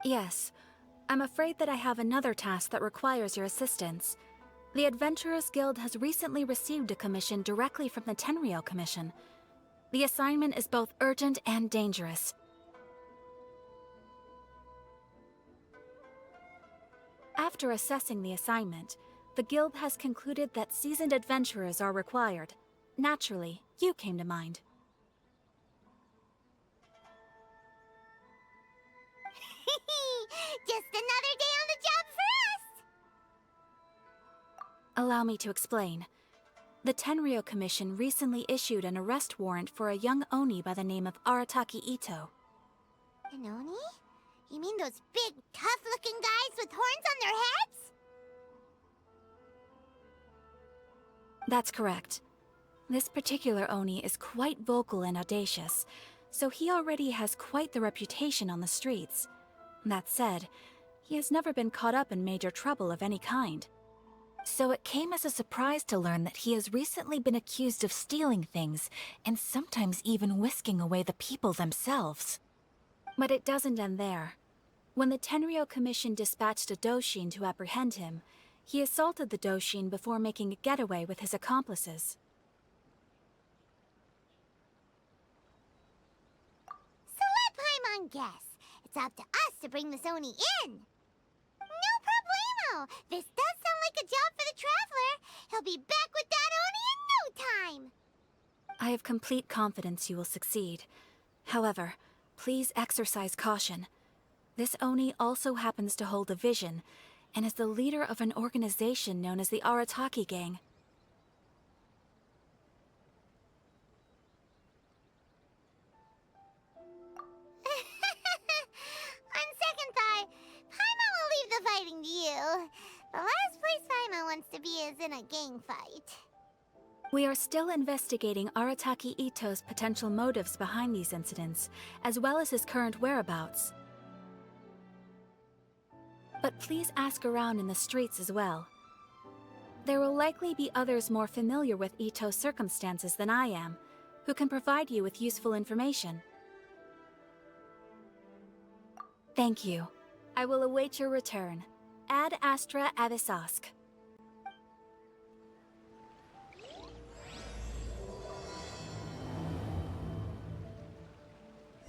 Yes. I'm afraid that I have another task that requires your assistance. The Adventurers Guild has recently received a commission directly from the Tenryou Commission. The assignment is both urgent and dangerous. After assessing the assignment, the Guild has concluded that seasoned adventurers are required. Naturally, you came to mind. Just another day on the job for us! Allow me to explain. The Tenryou Commission recently issued an arrest warrant for a young Oni by the name of Arataki Ito. An Oni? You mean those big, tough-looking guys with horns on their heads? That's correct. This particular Oni is quite vocal and audacious, so he already has quite the reputation on the streets. That said, he has never been caught up in major trouble of any kind. So it came as a surprise to learn that he has recently been accused of stealing things, and sometimes even whisking away the people themselves. But it doesn't end there. When the Tenryou Commission dispatched a Doshin to apprehend him, he assaulted the Doshin before making a getaway with his accomplices. So let Paimon guess. It's up to us to bring this Oni in. No problemo! This does sound like a job for the Traveler. He'll be back with that Oni in no time! I have complete confidence you will succeed. However, please exercise caution. This Oni also happens to hold a vision, and is the leader of an organization known as the Arataki Gang. On second thought, Paimon will leave the fighting to you. The last place Paimon wants to be is in a gang fight. We are still investigating Arataki Ito's potential motives behind these incidents, as well as his current whereabouts. But please ask around in the streets as well. There will likely be others more familiar with Ito's circumstances than I am, who can provide you with useful information. Thank you. I will await your return. Ad Astra Avisask.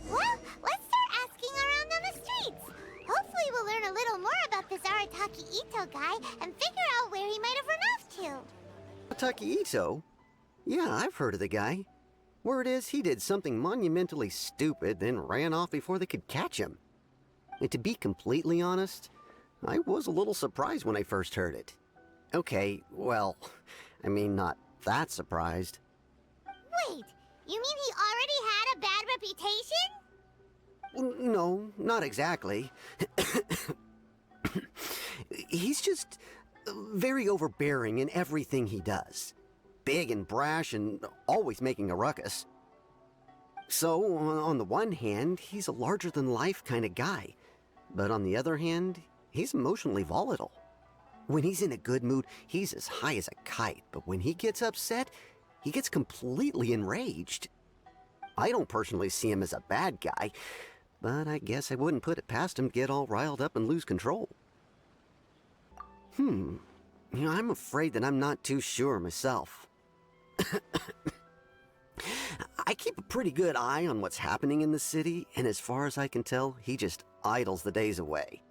Well, let's start asking around on the streets. Hopefully we'll learn a little more about this Arataki Ito guy and figure out where he might have run off to. Arataki Ito? Yeah, I've heard of the guy. Word is he did something monumentally stupid, then ran off before they could catch him. And to be completely honest, I was a little surprised when I first heard it. Okay, well, I mean, not that surprised. Wait, you mean he already had a bad reputation? No, not exactly. He's just very overbearing in everything he does. Big and brash and always making a ruckus. So, on the one hand, he's a larger-than-life kind of guy. But on the other hand, he's emotionally volatile. When he's in a good mood, he's as high as a kite, but when he gets upset, he gets completely enraged. I don't personally see him as a bad guy, but I guess I wouldn't put it past him to get all riled up and lose control. I'm afraid that I'm not too sure myself. I keep a pretty good eye on what's happening in the city, and as far as I can tell, he just idles the days away.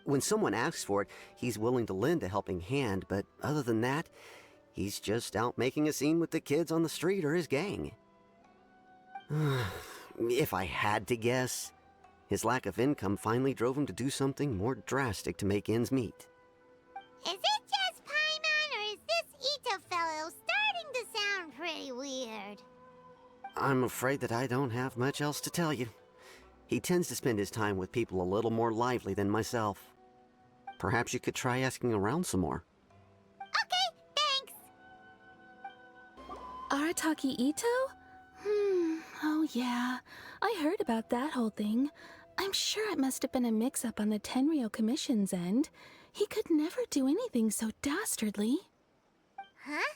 When someone asks for it, he's willing to lend a helping hand, but other than that, he's just out making a scene with the kids on the street or his gang. If I had to guess, his lack of income finally drove him to do something more drastic to make ends meet. Is it just Paimon, or is this Ito fellow starting to sound pretty weird? I'm afraid that I don't have much else to tell you. He tends to spend his time with people a little more lively than myself. Perhaps you could try asking around some more. Okay, thanks. Arataki Ito? Oh yeah. I heard about that whole thing. I'm sure it must have been a mix-up on the Tenryou Commission's end. He could never do anything so dastardly. Huh?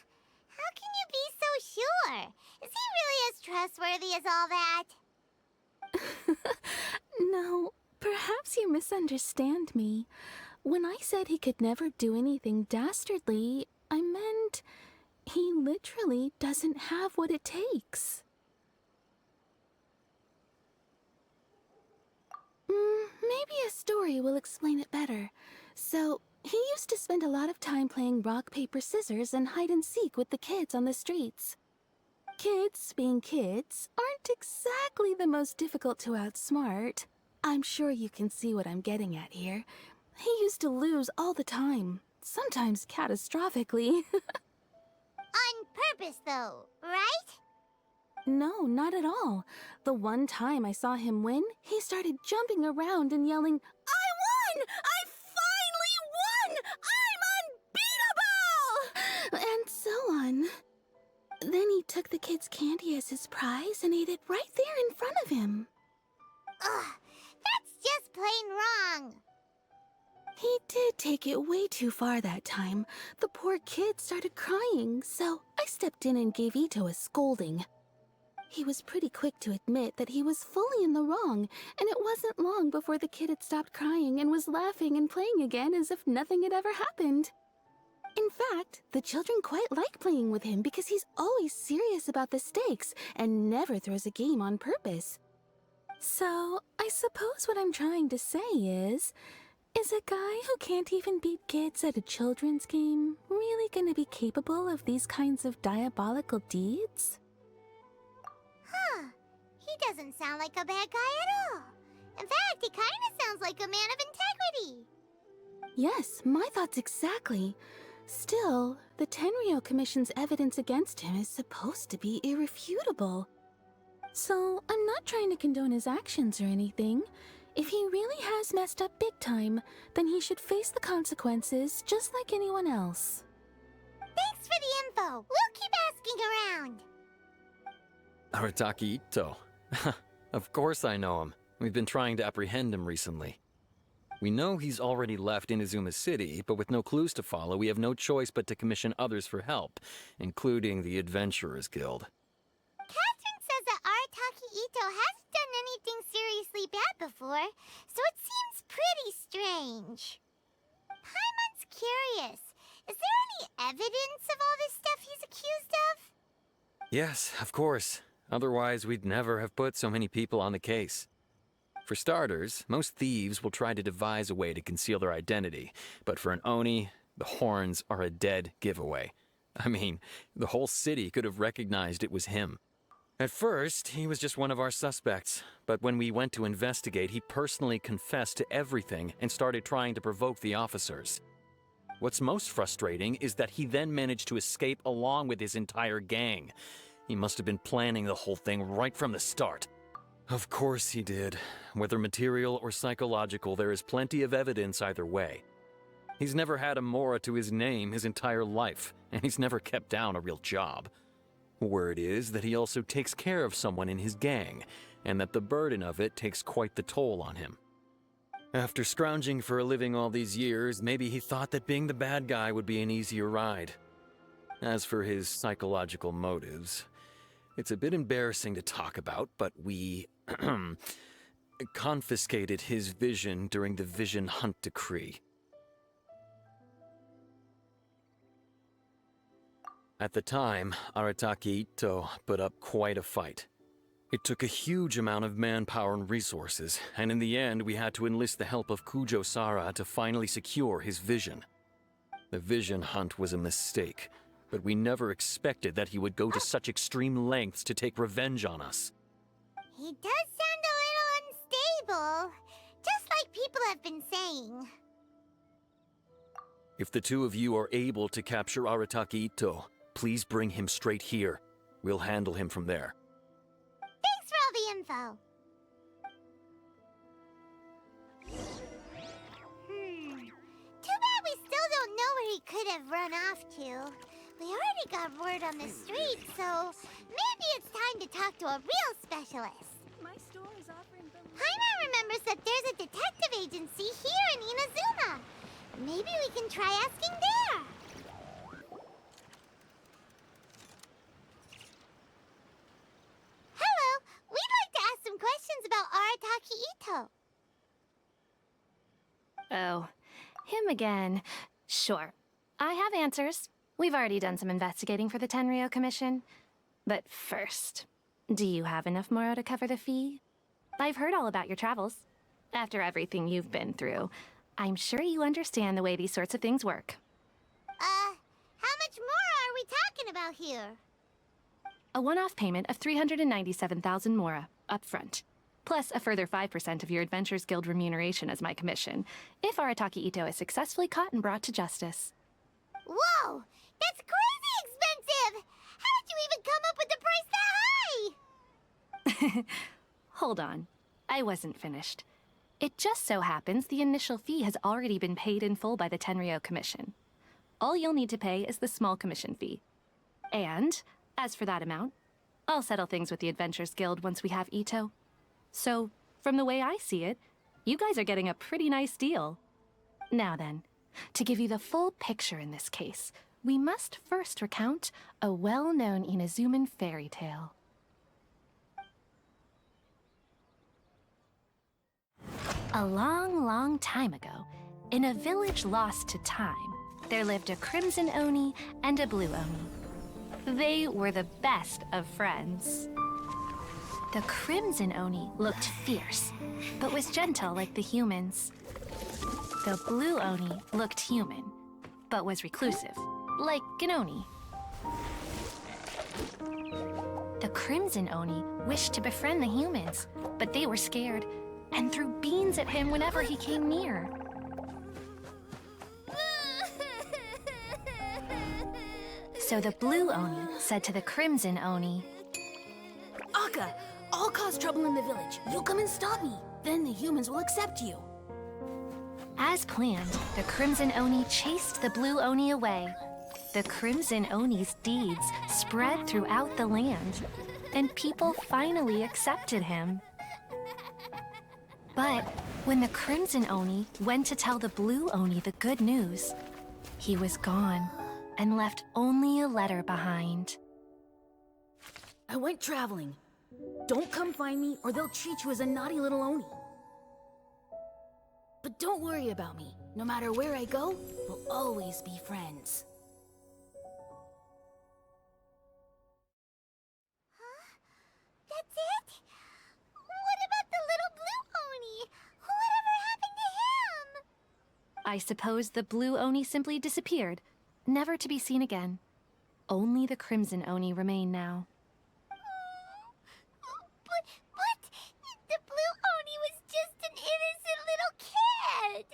How can you be so sure? Is he really as trustworthy as all that? No, perhaps you misunderstand me. When I said he could never do anything dastardly, I meant he literally doesn't have what it takes. Maybe a story will explain it better. So, he used to spend a lot of time playing rock, paper, scissors and hide and seek with the kids on the streets. Kids, being kids, aren't exactly the most difficult to outsmart. I'm sure you can see what I'm getting at here. He used to lose all the time, sometimes catastrophically. On purpose, though, right? No, not at all. The one time I saw him win, he started jumping around and yelling, "I won! I finally won! I'm unbeatable!" And so on. Then he took the kid's candy as his prize and ate it right there in front of him. Ugh, that's just plain wrong. He did take it way too far that time. The poor kid started crying, so I stepped in and gave Ito a scolding. He was pretty quick to admit that he was fully in the wrong, and it wasn't long before the kid had stopped crying and was laughing and playing again as if nothing had ever happened. In fact, the children quite like playing with him because he's always serious about the stakes and never throws a game on purpose. So, I suppose what I'm trying to say is a guy who can't even beat kids at a children's game really gonna be capable of these kinds of diabolical deeds? Huh. He doesn't sound like a bad guy at all. In fact, he kind of sounds like a man of integrity. Yes, my thoughts exactly. Still, the Tenryo Commission's evidence against him is supposed to be irrefutable. So, I'm not trying to condone his actions or anything. If he really has messed up big time, then he should face the consequences just like anyone else. Thanks for the info. We'll keep asking around. Arataki Ito. Of course I know him. We've been trying to apprehend him recently. We know he's already left Inazuma City, but with no clues to follow, we have no choice but to commission others for help, including the Adventurers Guild. Catherine says that Arataki Ito hasn't done anything seriously bad before, so it seems pretty strange. Paimon's curious. Is there any evidence of all this stuff he's accused of? Yes, of course. Otherwise, we'd never have put so many people on the case. For starters, most thieves will try to devise a way to conceal their identity, but for an Oni, the horns are a dead giveaway. I mean, the whole city could have recognized it was him. At first, he was just one of our suspects, but when we went to investigate, he personally confessed to everything and started trying to provoke the officers. What's most frustrating is that he then managed to escape along with his entire gang. He must have been planning the whole thing right from the start. Of course he did. Whether material or psychological, there is plenty of evidence either way. He's never had a Mora to his name his entire life, and he's never kept down a real job. Word is that he also takes care of someone in his gang, and that the burden of it takes quite the toll on him. After scrounging for a living all these years, maybe he thought that being the bad guy would be an easier ride. As for his psychological motives, it's a bit embarrassing to talk about, but we confiscated his vision during the Vision Hunt Decree. At the time, Arataki Ito put up quite a fight. It took a huge amount of manpower and resources, and in the end we had to enlist the help of Kujo Sara to finally secure his vision. The Vision Hunt was a mistake, but we never expected that he would go to such extreme lengths to take revenge on us. He does sound a little unstable, just like people have been saying. If the two of you are able to capture Arataki Ito, please bring him straight here. We'll handle him from there. Thanks for all the info. Too bad we still don't know where he could have run off to. We already got word on the street, so maybe it's time to talk to a real specialist. My store is offering the... Paimon remembers that there's a detective agency here in Inazuma. Maybe we can try asking there. Hello, we'd like to ask some questions about Arataki Ito. Oh, him again. Sure. I have answers. We've already done some investigating for the Tenryo Commission. But first, do you have enough Moro to cover the fee? I've heard all about your travels. After everything you've been through, I'm sure you understand the way these sorts of things work. How much more are we talking about here? A one-off payment of 397,000 Mora, up front. Plus a further 5% of your Adventures Guild remuneration as my commission, if Arataki Ito is successfully caught and brought to justice. Whoa! That's crazy expensive! How did you even come up with the price that high? Hold on. I wasn't finished. It just so happens the initial fee has already been paid in full by the Tenryo Commission. All you'll need to pay is the small commission fee. And, as for that amount, I'll settle things with the Adventures Guild once we have Ito. So, from the way I see it, you guys are getting a pretty nice deal. Now then, to give you the full picture in this case, we must first recount a well-known Inazuman fairy tale. A long, long time ago, in a village lost to time, there lived a Crimson Oni and a Blue Oni. They were the best of friends. The Crimson Oni looked fierce, but was gentle like the humans. The Blue Oni looked human, but was reclusive, like an Oni. The Crimson Oni wished to befriend the humans, but they were scared and threw beans at him whenever he came near. So the Blue Oni said to the Crimson Oni, Akka, I'll cause trouble in the village. You come and stop me. Then the humans will accept you. as planned, the Crimson Oni chased the Blue Oni away. The Crimson Oni's deeds spread throughout the land, and people finally accepted him. But when the Crimson Oni went to tell the Blue Oni the good news, he was gone and left only a letter behind. I went traveling. Don't come find me or they'll treat you as a naughty little Oni. But don't worry about me. No matter where I go, we'll always be friends. That's it? What about the little Blue Oni? Whatever happened to him? I suppose the Blue Oni simply disappeared, never to be seen again. Only the Crimson Oni remain now. But the Blue Oni was just an innocent little kid.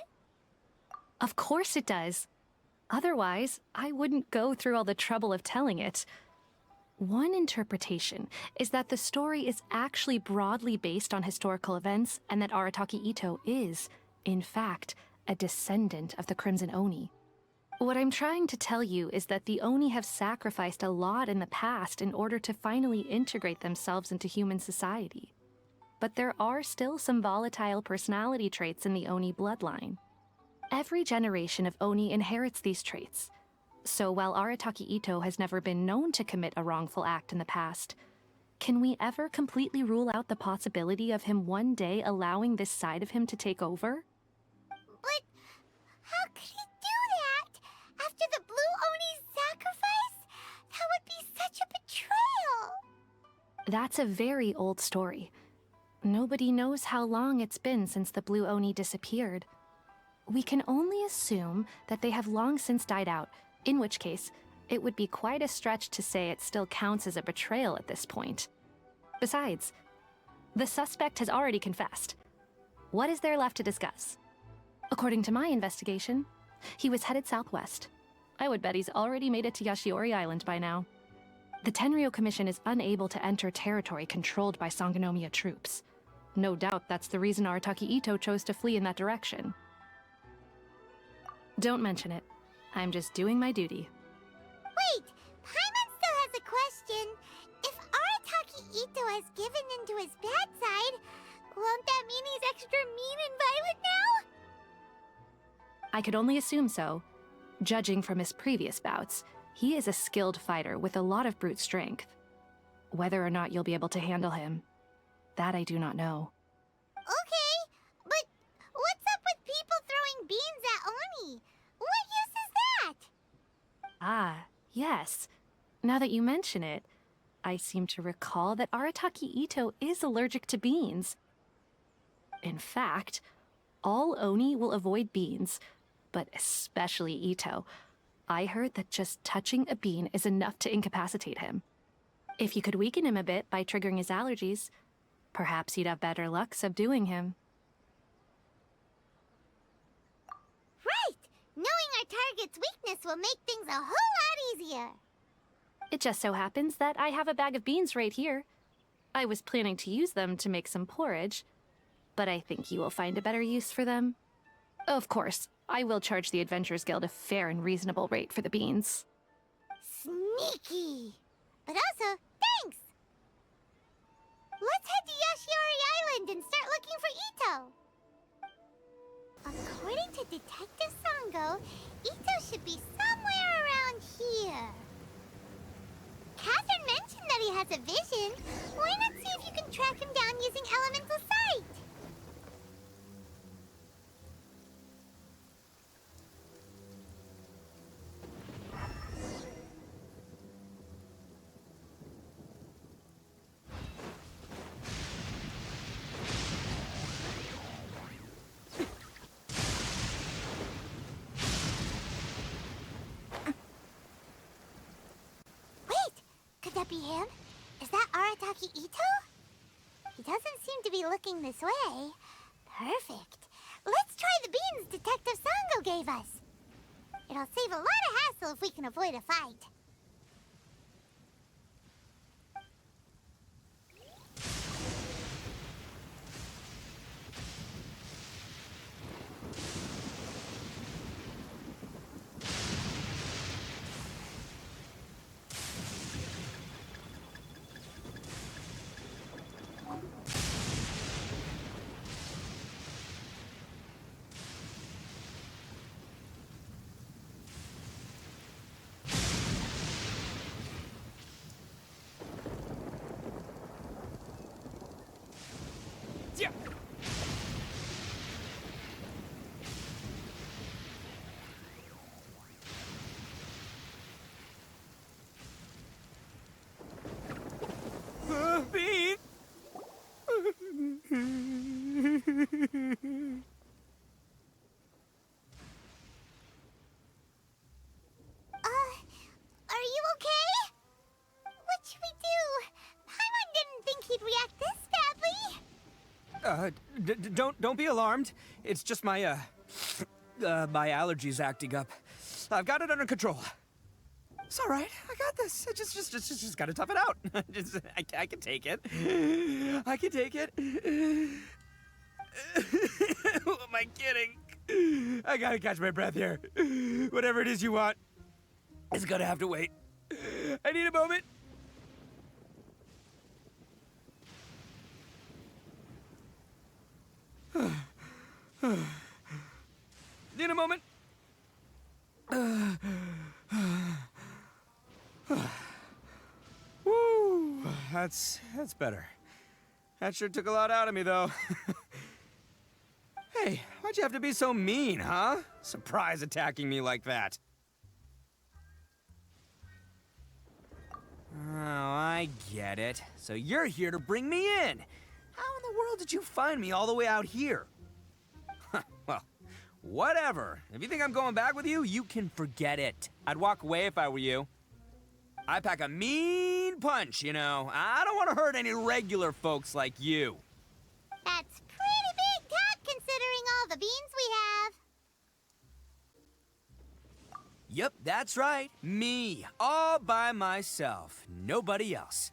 Of course it does. Otherwise, I wouldn't go through all the trouble of telling it. One interpretation is that the story is actually broadly based on historical events and that Arataki Ito is, in fact, a descendant of the Crimson Oni. What I'm trying to tell you is that the Oni have sacrificed a lot in the past in order to finally integrate themselves into human society. But there are still some volatile personality traits in the Oni bloodline. Every generation of Oni inherits these traits. So while Arataki Ito has never been known to commit a wrongful act in the past, can we ever completely rule out the possibility of him one day allowing this side of him to take over? But how could he do that? After the Blue Oni's sacrifice? That would be such a betrayal. That's a very old story. Nobody knows how long it's been since the Blue Oni disappeared. We can only assume that they have long since died out, in which case, it would be quite a stretch to say it still counts as a betrayal at this point. Besides, the suspect has already confessed. What is there left to discuss? According to my investigation, he was headed southwest. I would bet he's already made it to Yashiori Island by now. The Tenryo Commission is unable to enter territory controlled by Sangonomiya troops. No doubt that's the reason Arataki Ito chose to flee in that direction. Don't mention it. I'm just doing my duty. Wait, Paimon still has a question. If Arataki Ito has given in to his bad side, won't that mean he's extra mean and violent now? I could only assume so. Judging from his previous bouts, he is a skilled fighter with a lot of brute strength. Whether or not you'll be able to handle him, that I do not know. Okay, but what's up with people throwing yes. Now that you mention it, I seem to recall that Arataki Ito is allergic to beans. In fact, all Oni will avoid beans, but especially Ito. I heard that just touching a bean is enough to incapacitate him. If you could weaken him a bit by triggering his allergies, perhaps you'd have better luck subduing him. Right! Knowing our target's weakness will make things a whole lot easier. It just so happens that I have a bag of beans right here. I was planning to use them to make some porridge, but I think you will find a better use for them. Of course, I will charge the Adventurers Guild a fair and reasonable rate for the beans. Sneaky! But also, thanks! Let's head to Yashiori Island and start looking for Ito. According to Detective Sango, Ito should be somewhere around here. Catherine mentioned that he has a vision. Why not see if you can track him down using elemental sight? Could that be him? Is that Arataki Ito? He doesn't seem to be looking this way. Perfect. Let's try the beans Detective Sango gave us. It'll save a lot of hassle if we can avoid a fight. Are you okay? What should we do? Paimon didn't think he'd react this badly. Don't be alarmed. It's just my my allergies acting up. I've got it under control. It's all right. I got this. I just gotta tough it out. I can take it. I can take it. Who am I kidding? I gotta catch my breath here. Whatever it is you want, it's gonna have to wait. I need a moment. Need a moment. Woo, that's better. That sure took a lot out of me, though. Hey, why'd you have to be so mean, huh? Surprise attacking me like that. Oh, I get it. So you're here to bring me in. How in the world did you find me all the way out here? Well, whatever. If you think I'm going back with you, you can forget it. I'd walk away if I were you. I pack a mean punch, you know. I don't want to hurt any regular folks like you. That's pretty big talk considering all the beans we have. Yep, that's right. Me, all by myself. Nobody else.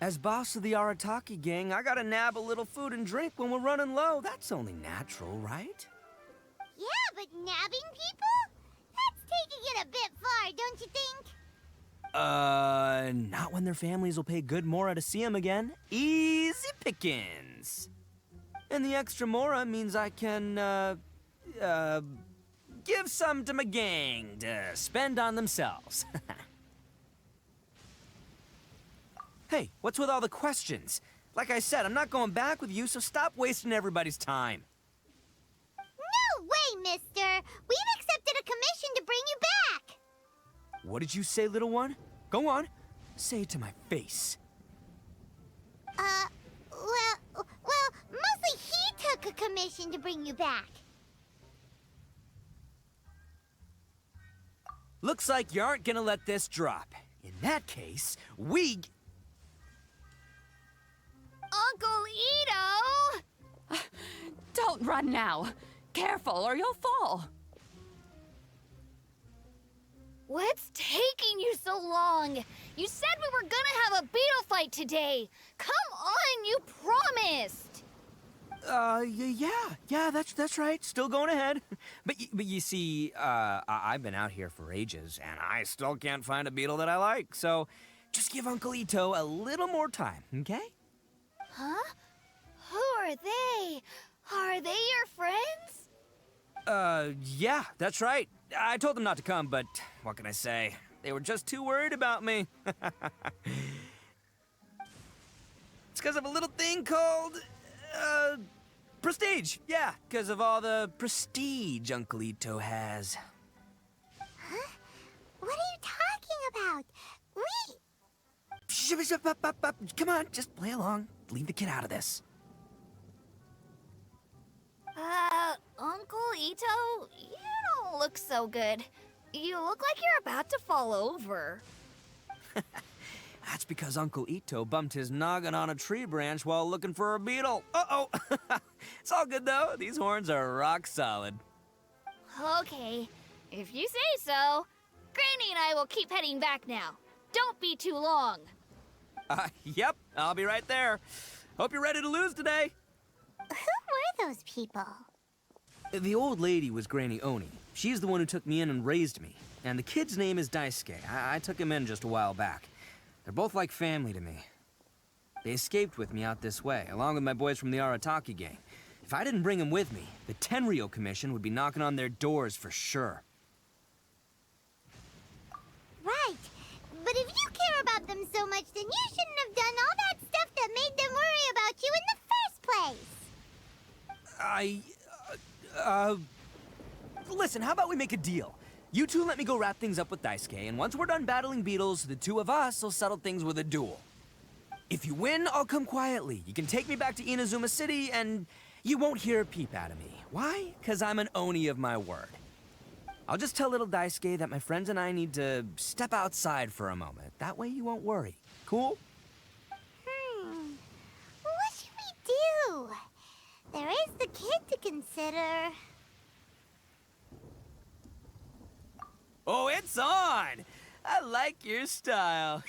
As boss of the Arataki gang, I gotta nab a little food and drink when we're running low. That's only natural, right? Yeah, but nabbing people? That's taking it a bit far, don't you think? Not when their families will pay good mora to see them again. Easy pickings. And the extra mora means I can, give some to my gang to spend on themselves. Hey, what's with all the questions? Like I said, I'm not going back with you, so stop wasting everybody's time. No way, mister! We've accepted a commission to bring you back! What did you say, little one? Go on. Say it to my face. Well, mostly he took a commission to bring you back. Looks like you aren't gonna let this drop. In that case, Uncle Ito! Don't run now. Careful or you'll fall. What's taking you so long? You said we were gonna have a beetle fight today. Come on, you promised. Yeah, that's right. Still going ahead. But you see, I've been out here for ages, and I still can't find a beetle that I like. So, just give Uncle Ito a little more time, okay? Huh? Who are they? Are they your friends? Yeah, that's right. I told them not to come, but what can I say? They were just too worried about me. It's because of a little thing called, prestige. Yeah, because of all the prestige Uncle Ito has. Huh? What are you talking about? Come on, just play along. Leave the kid out of this. Uncle Ito, you don't look so good. You look like you're about to fall over. That's because Uncle Ito bumped his noggin on a tree branch while looking for a beetle. Uh-oh. It's all good, though. These horns are rock solid. Okay, if you say so. Granny and I will keep heading back now. Don't be too long. Yep, I'll be right there. Hope you're ready to lose today. Who were those people? The old lady was Granny Oni. She's the one who took me in and raised me. And the kid's name is Daisuke. I took him in just a while back. They're both like family to me. They escaped with me out this way, along with my boys from the Arataki gang. If I didn't bring them with me, the Tenryou Commission would be knocking on their doors for sure. Right. But if you care about them so much, then you shouldn't have done all that stuff that made them worry about you in the first place. Listen, how about we make a deal? You two let me go wrap things up with Daisuke, and once we're done battling beetles, the two of us will settle things with a duel. If you win, I'll come quietly. You can take me back to Inazuma City, and you won't hear a peep out of me. Why? 'Cause I'm an Oni of my word. I'll just tell little Daisuke that my friends and I need to step outside for a moment. That way you won't worry. Cool? What should we do? There is the kid to consider. Oh, it's on! I like your style.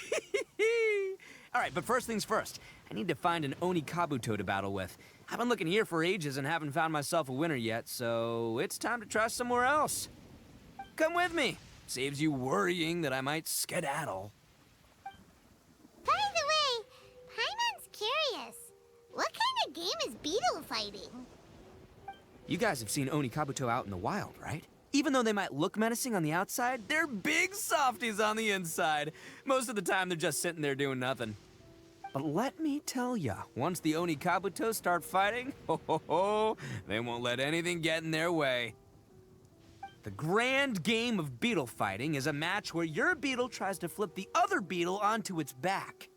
All right, but first things first. I need to find an Oni Kabuto to battle with. I've been looking here for ages and haven't found myself a winner yet, so it's time to try somewhere else. Come with me. Saves you worrying that I might skedaddle. By the way, Paimon's curious. What kind of game is beetle fighting? You guys have seen Oni Kabuto out in the wild, right? Even though they might look menacing on the outside, they're big softies on the inside. Most of the time, they're just sitting there doing nothing. But let me tell ya, once the Oni Kabuto start fighting, they won't let anything get in their way. The grand game of beetle fighting is a match where your beetle tries to flip the other beetle onto its back.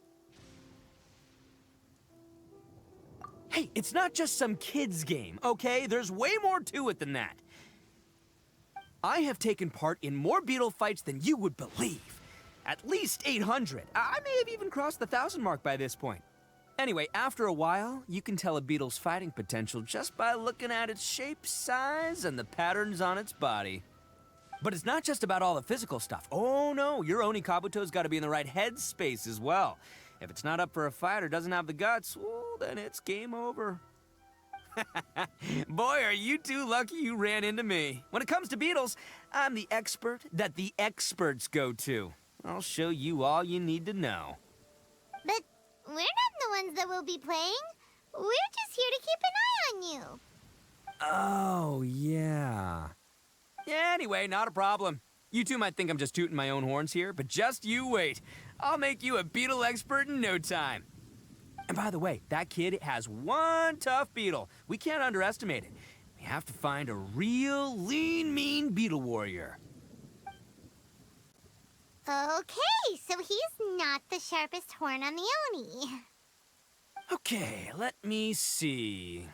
Hey, it's not just some kid's game, okay? There's way more to it than that. I have taken part in more beetle fights than you would believe. At least 800. I may have even crossed the 1,000 mark by this point. Anyway, after a while, you can tell a beetle's fighting potential just by looking at its shape, size, and the patterns on its body. But it's not just about all the physical stuff. Oh no, your Oni Kabuto's got to be in the right headspace as well. If it's not up for a fight or doesn't have the guts, well, then it's game over. Boy, are you two lucky you ran into me. When it comes to beetles, I'm the expert that the experts go to. I'll show you all you need to know. But we're not the ones that will be playing. We're just here to keep an eye on you. Oh, yeah. Yeah, anyway, not a problem. You two might think I'm just tooting my own horns here, but just you wait. I'll make you a beetle expert in no time. And by the way, that kid has one tough beetle. We can't underestimate it. We have to find a real lean, mean beetle warrior. Okay, so he's not the sharpest horn on the Oni. Okay, let me see.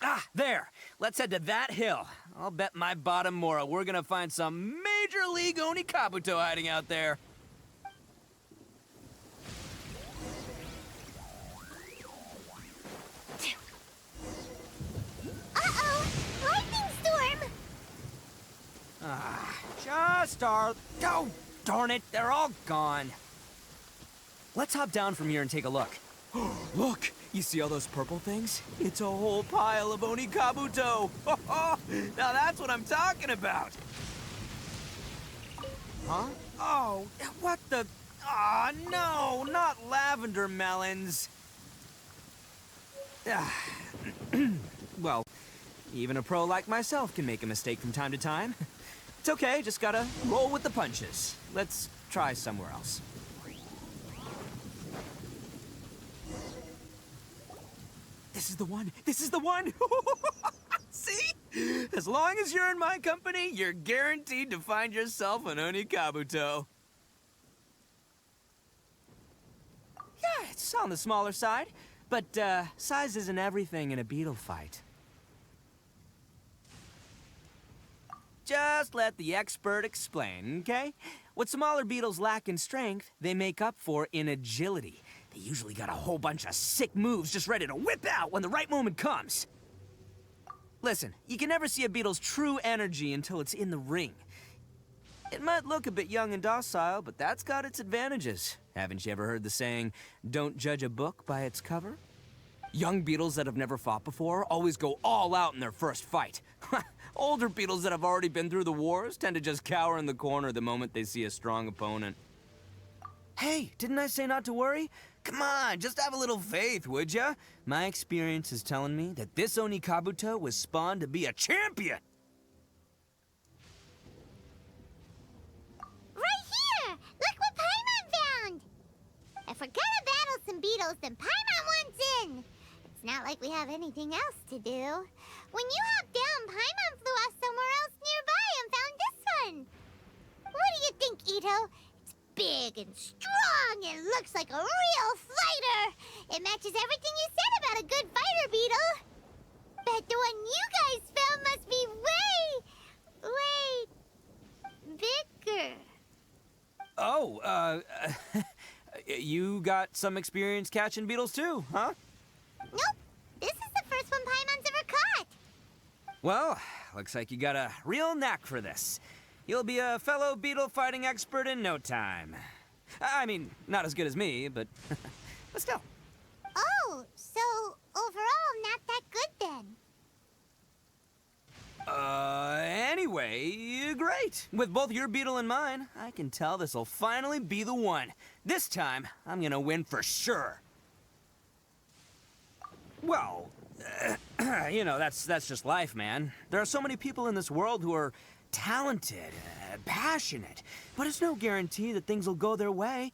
Ah, there! Let's head to that hill. I'll bet my bottom Mora we're gonna find some Major League Oni Kabuto hiding out there. Uh-oh! Lightning storm! Just our... Oh, darn it, they're all gone. Let's hop down from here and take a look. Look! You see all those purple things? It's a whole pile of Oni Kabuto! Now that's what I'm talking about! Huh? Oh, what the... Ah, no! Not lavender melons! Well, even a pro like myself can make a mistake from time to time. It's okay, just gotta roll with the punches. Let's try somewhere else. This is the one! This is the one! See? As long as you're in my company, you're guaranteed to find yourself an Oni Kabuto. Yeah, it's on the smaller side, but size isn't everything in a beetle fight. Just let the expert explain, okay? What smaller beetles lack in strength, they make up for in agility. They usually got a whole bunch of sick moves just ready to whip out when the right moment comes. Listen, you can never see a beetle's true energy until it's in the ring. It might look a bit young and docile, but that's got its advantages. Haven't you ever heard the saying, don't judge a book by its cover? Young beetles that have never fought before always go all out in their first fight. Older beetles that have already been through the wars tend to just cower in the corner the moment they see a strong opponent. Hey, didn't I say not to worry? Come on, just have a little faith, would ya? My experience is telling me that this Oni Kabuto was spawned to be a champion! Right here! Look what Paimon found! If we're gonna battle some beetles, then Paimon wants in! It's not like we have anything else to do. When you hopped down, Paimon flew off somewhere else nearby and found this one! What do you think, Ito? It's big and strong and looks like a real fighter! It matches everything you said about a good fighter, Beetle! Bet the one you guys found must be way bigger. Oh, you got some experience catching beetles too, huh? Nope. This is the first one Paimon's ever caught. Well, looks like you got a real knack for this. You'll be a fellow beetle fighting expert in no time. I mean, not as good as me, but still. Oh, so overall not that good then. Anyway, great. With both your beetle and mine, I can tell this'll finally be the one. This time, I'm gonna win for sure. Well, you know, that's just life, man. There are so many people in this world who are talented, passionate, but it's no guarantee that things will go their way.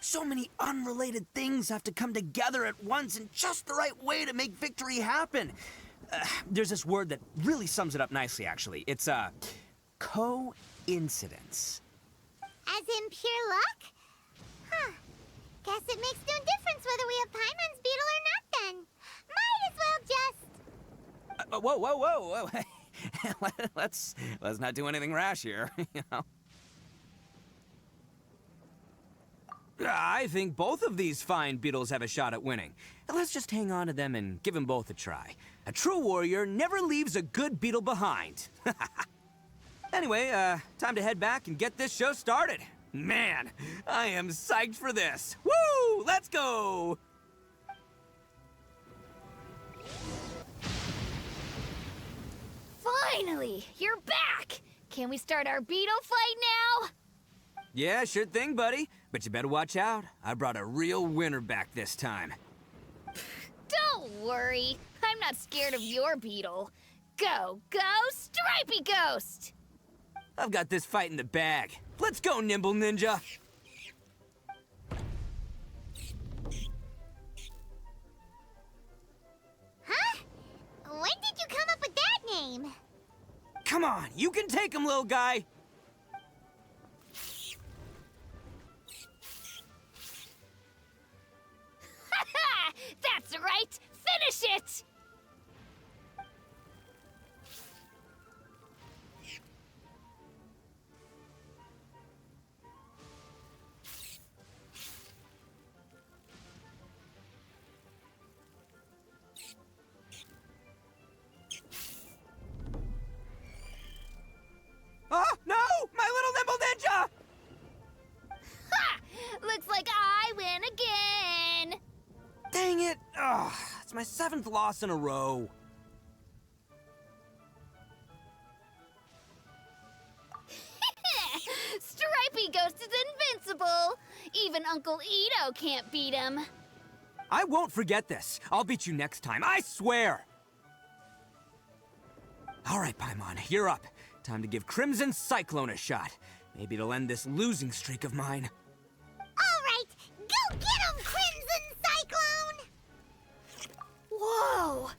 So many unrelated things have to come together at once in just the right way to make victory happen. There's this word that really sums it up nicely, actually. It's, coincidence. As in pure luck? Huh. Guess it makes no difference whether we have Paimon's beetle or not then. Might as well just... Whoa. let's not do anything rash here, you know. I think both of these fine beetles have a shot at winning. Let's just hang on to them and give them both a try. A true warrior never leaves a good beetle behind. Anyway, time to head back and get this show started. Man, I am psyched for this. Woo! Let's go! Finally! You're back! Can we start our beetle fight now? Yeah, sure thing, buddy. But you better watch out. I brought a real winner back this time. Don't worry. I'm not scared of your beetle. Go, Stripey Ghost! I've got this fight in the bag. Let's go, Nimble Ninja! Huh? When did you come up with that name? Come on, you can take him, little guy! 7th loss in a row. Stripey Ghost is invincible. Even Uncle Ito can't beat him. I won't forget this. I'll beat you next time, I swear! All right, Paimon, you're up. Time to give Crimson Cyclone a shot. Maybe it'll end this losing streak of mine. All right, go get him, Crimson Cyclone! Whoa!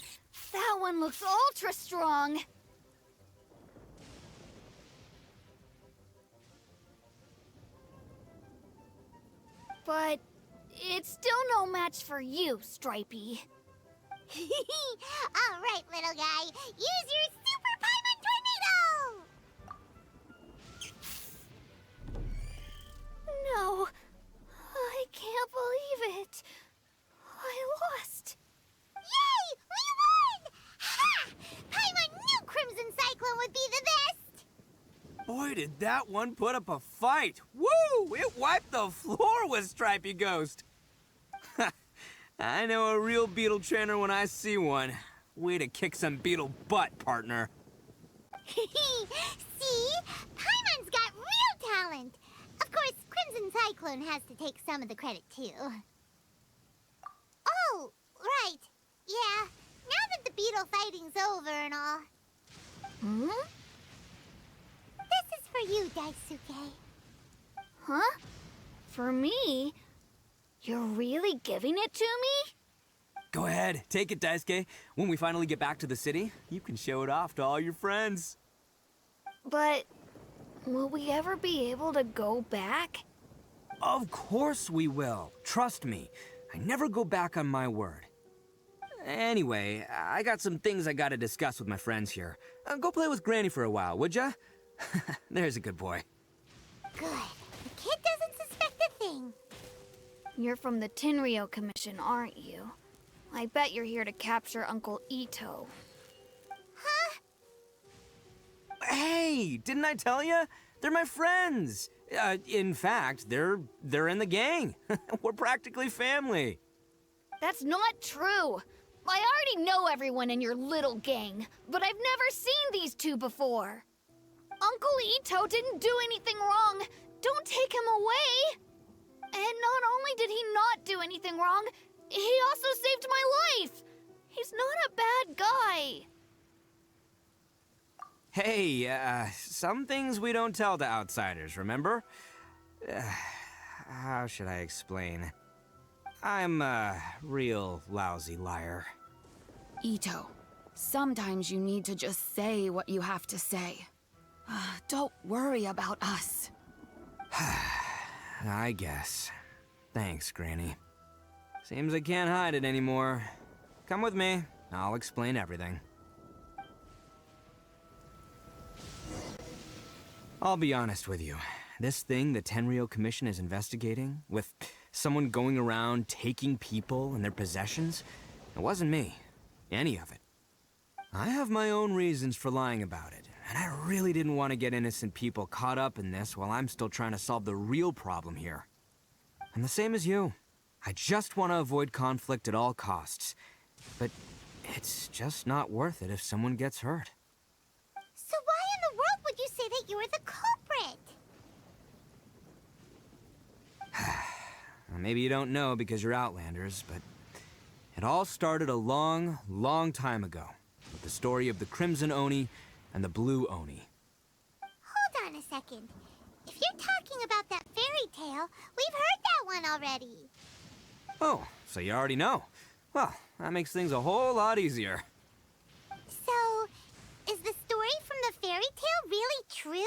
That one looks ultra strong. But it's still no match for you, Stripey. All right, little guy, use your Super Paimon Tornado! No, I can't believe it. I lost. Yay! We won! Ha! Paimon knew Crimson Cyclone would be the best! Boy, did that one put up a fight. Woo! It wiped the floor with Stripey Ghost. I know a real beetle trainer when I see one. Way to kick some beetle butt, partner. See? Paimon's got real talent! Of course, Crimson Cyclone has to take some of the credit, too. Oh, right. Yeah, now that the beetle fighting's over and all. Hmm? This is for you, Daisuke. Huh? For me? You're really giving it to me? Go ahead, take it, Daisuke. When we finally get back to the city, you can show it off to all your friends. But will we ever be able to go back? Of course we will. Trust me. I never go back on my word. Anyway, I got some things I gotta discuss with my friends here. Go play with Granny for a while, would ya? There's a good boy. Good. The kid doesn't suspect a thing. You're from the Tenryo Commission, aren't you? I bet you're here to capture Uncle Ito. Huh? Hey, didn't I tell you? They're my friends. In fact, they're in the gang. We're practically family. That's not true. I already know everyone in your little gang, but I've never seen these two before. Uncle Ito didn't do anything wrong. Don't take him away. And not only did he not do anything wrong, he also saved my life. He's not a bad guy. Hey, some things we don't tell to outsiders, remember? How should I explain? I'm a real lousy liar. Ito, sometimes you need to just say what you have to say. Don't worry about us. I guess. Thanks, Granny. Seems I can't hide it anymore. Come with me. I'll explain everything. I'll be honest with you. This thing the Tenryo Commission is investigating, with someone going around taking people and their possessions, it wasn't me. Any of it. I have my own reasons for lying about it, and I really didn't want to get innocent people caught up in this while I'm still trying to solve the real problem here. I'm the same as you. I just want to avoid conflict at all costs. But it's just not worth it if someone gets hurt. So why in the world would you say that you were the culprit? Maybe you don't know because you're Outlanders, but it all started a long, long time ago with the story of the Crimson Oni and the Blue Oni. Hold on a second. If you're talking about that fairy tale, we've heard that one already. Oh, so you already know. Well, that makes things a whole lot easier. So, is the story from the fairy tale really true?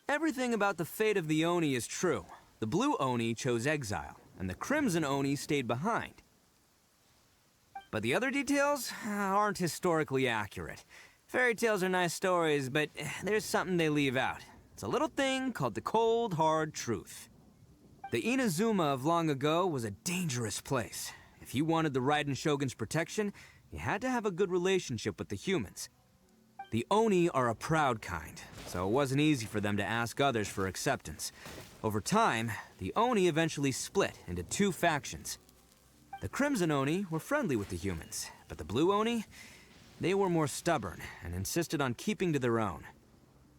Everything about the fate of the Oni is true. The Blue Oni chose exile, and the Crimson Oni stayed behind. But the other details aren't historically accurate. Fairy tales are nice stories, but there's something they leave out. It's a little thing called the cold, hard truth. The Inazuma of long ago was a dangerous place. If you wanted the Raiden Shogun's protection, you had to have a good relationship with the humans. The Oni are a proud kind, so it wasn't easy for them to ask others for acceptance. Over time, the Oni eventually split into two factions. The Crimson Oni were friendly with the humans, but the Blue Oni, they were more stubborn and insisted on keeping to their own.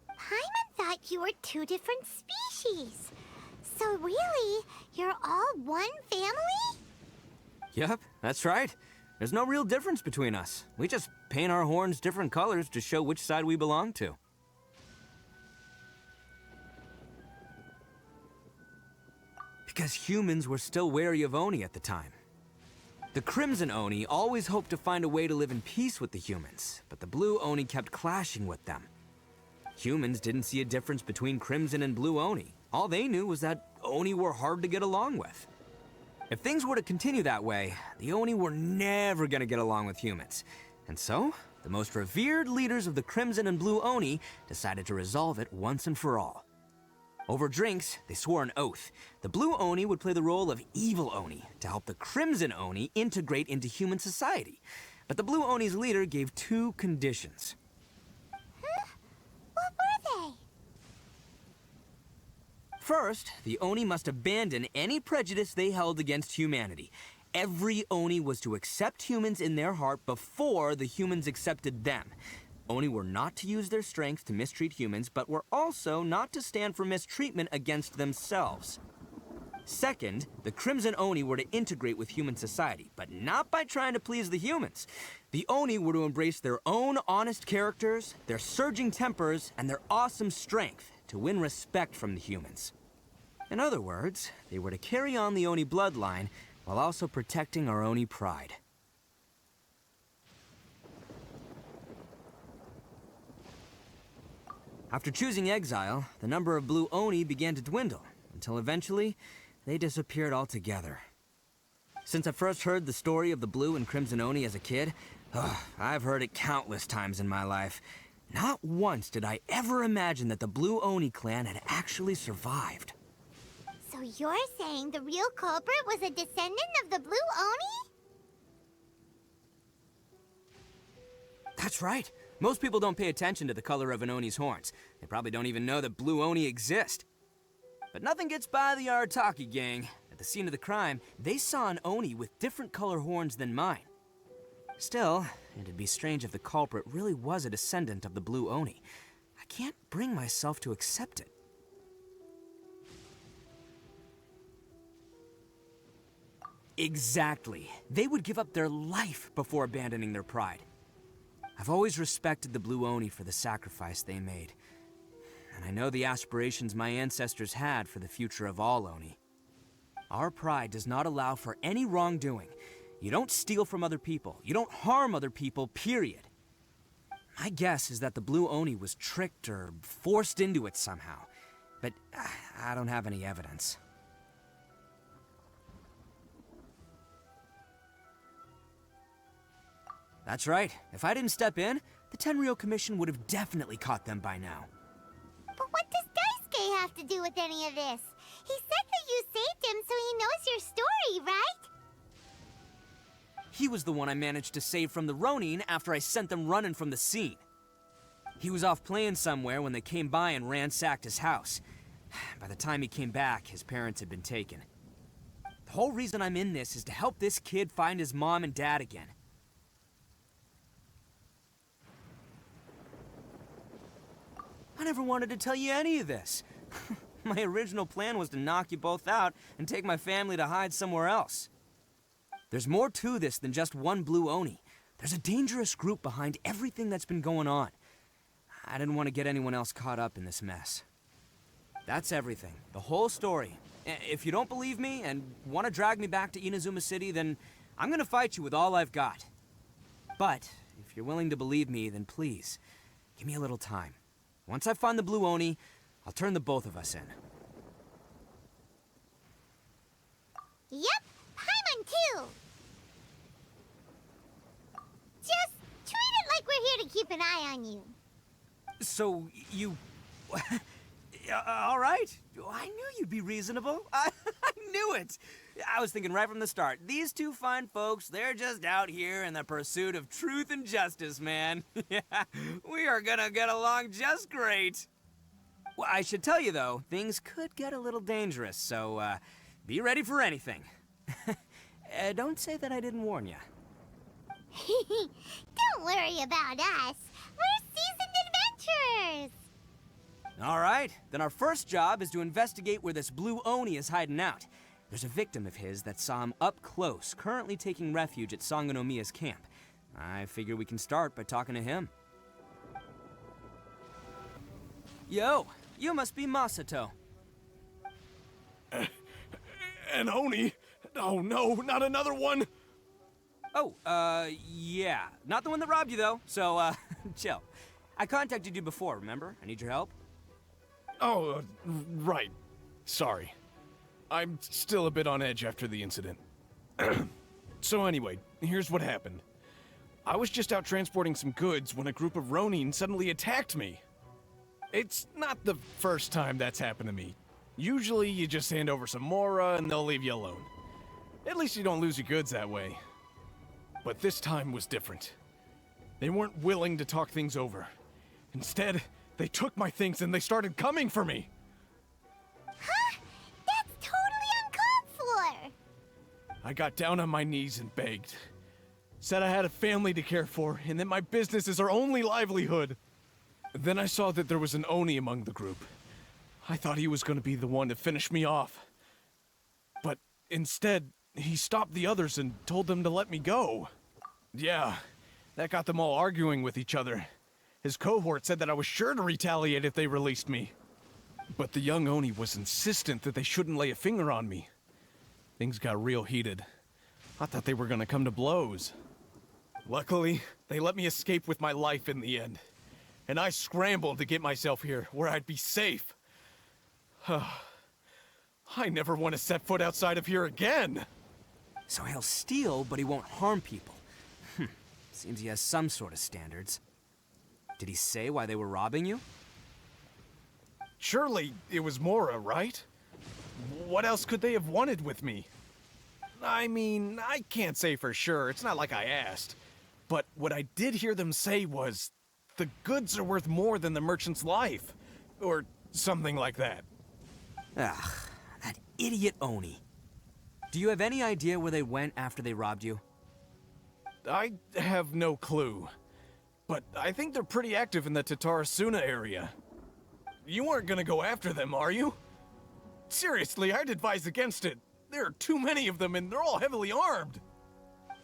Paimon thought you were two different species. So really, you're all one family? Yep, that's right. There's no real difference between us. We just paint our horns different colors to show which side we belong to. Because humans were still wary of Oni at the time. The Crimson Oni always hoped to find a way to live in peace with the humans, but the Blue Oni kept clashing with them. Humans didn't see a difference between Crimson and Blue Oni. All they knew was that Oni were hard to get along with. If things were to continue that way, the Oni were never gonna get along with humans. And so, the most revered leaders of the Crimson and Blue Oni decided to resolve it once and for all. Over drinks, they swore an oath. The Blue Oni would play the role of evil Oni to help the Crimson Oni integrate into human society. But the Blue Oni's leader gave two conditions. Huh? What were they? First, the Oni must abandon any prejudice they held against humanity. Every Oni was to accept humans in their heart before the humans accepted them. Oni were not to use their strength to mistreat humans, but were also not to stand for mistreatment against themselves. Second, the Crimson Oni were to integrate with human society, but not by trying to please the humans. The Oni were to embrace their own honest characters, their surging tempers, and their awesome strength to win respect from the humans. In other words, they were to carry on the Oni bloodline while also protecting our Oni pride. After choosing exile, the number of Blue Oni began to dwindle, until eventually, they disappeared altogether. Since I first heard the story of the Blue and Crimson Oni as a kid, I've heard it countless times in my life. Not once did I ever imagine that the Blue Oni clan had actually survived. So you're saying the real culprit was a descendant of the Blue Oni? That's right. Most people don't pay attention to the color of an Oni's horns. They probably don't even know that Blue Oni exist. But nothing gets by the Arataki gang. At the scene of the crime, they saw an Oni with different color horns than mine. Still, it'd be strange if the culprit really was a descendant of the Blue Oni. I can't bring myself to accept it. Exactly. They would give up their life before abandoning their pride. I've always respected the Blue Oni for the sacrifice they made. And I know the aspirations my ancestors had for the future of all Oni. Our pride does not allow for any wrongdoing. You don't steal from other people. You don't harm other people, period. My guess is that the Blue Oni was tricked or forced into it somehow. But I don't have any evidence. That's right. If I didn't step in, the Tenryou Commission would have definitely caught them by now. But what does Daisuke have to do with any of this? He said that you saved him so he knows your story, right? He was the one I managed to save from the Ronin after I sent them running from the scene. He was off playing somewhere when they came by and ransacked his house. By the time he came back, his parents had been taken. The whole reason I'm in this is to help this kid find his mom and dad again. I never wanted to tell you any of this. My original plan was to knock you both out and take my family to hide somewhere else. There's more to this than just one Blue Oni. There's a dangerous group behind everything that's been going on. I didn't want to get anyone else caught up in this mess. That's everything. The whole story. If you don't believe me and want to drag me back to Inazuma City, then I'm gonna fight you with all I've got. But if you're willing to believe me, then please, give me a little time. Once I find the Blue Oni, I'll turn the both of us in. Yep, Paimon too! Just treat it like we're here to keep an eye on you. So, you... all right. I knew you'd be reasonable. I knew it. I was thinking right from the start, these two fine folks, they're just out here in the pursuit of truth and justice, man. Yeah, we are gonna get along just great. Well, I should tell you, though, things could get a little dangerous, so be ready for anything. Don't say that I didn't warn you. Don't worry about us. We're seasoned adventurers. All right, then our first job is to investigate where this blue Oni is hiding out. There's a victim of his that saw him up close, currently taking refuge at Sangonomiya's camp. I figure we can start by talking to him. Yo, you must be Masato. An Oni? Oh no, not another one! Oh, yeah. Not the one that robbed you, though, so, chill. I contacted you before, remember? I need your help. Oh, right. Sorry. I'm still a bit on edge after the incident. So anyway, here's what happened. I was just out transporting some goods when a group of Ronin suddenly attacked me. It's not the first time that's happened to me. Usually you just hand over some Mora and they'll leave you alone. At least you don't lose your goods that way. But this time was different. They weren't willing to talk things over. Instead, they took my things and they started coming for me. Huh? That's totally uncalled for. I got down on my knees and begged. Said I had a family to care for and that my business is our only livelihood. Then I saw that there was an Oni among the group. I thought he was going to be the one to finish me off. But instead, he stopped the others and told them to let me go. Yeah, that got them all arguing with each other. His cohort said that I was sure to retaliate if they released me. But the young Oni was insistent that they shouldn't lay a finger on me. Things got real heated. I thought they were gonna come to blows. Luckily, they let me escape with my life in the end. And I scrambled to get myself here, where I'd be safe. I never want to set foot outside of here again! So he'll steal, but he won't harm people. Seems he has some sort of standards. Did he say why they were robbing you? Surely it was Mora, right? What else could they have wanted with me? I mean, I can't say for sure. It's not like I asked. But what I did hear them say was, the goods are worth more than the merchant's life. Or something like that. Ugh, that idiot Oni. Do you have any idea where they went after they robbed you? I have no clue. But I think they're pretty active in the Tatarasuna area. You aren't gonna go after them, are you? Seriously, I'd advise against it. There are too many of them and they're all heavily armed.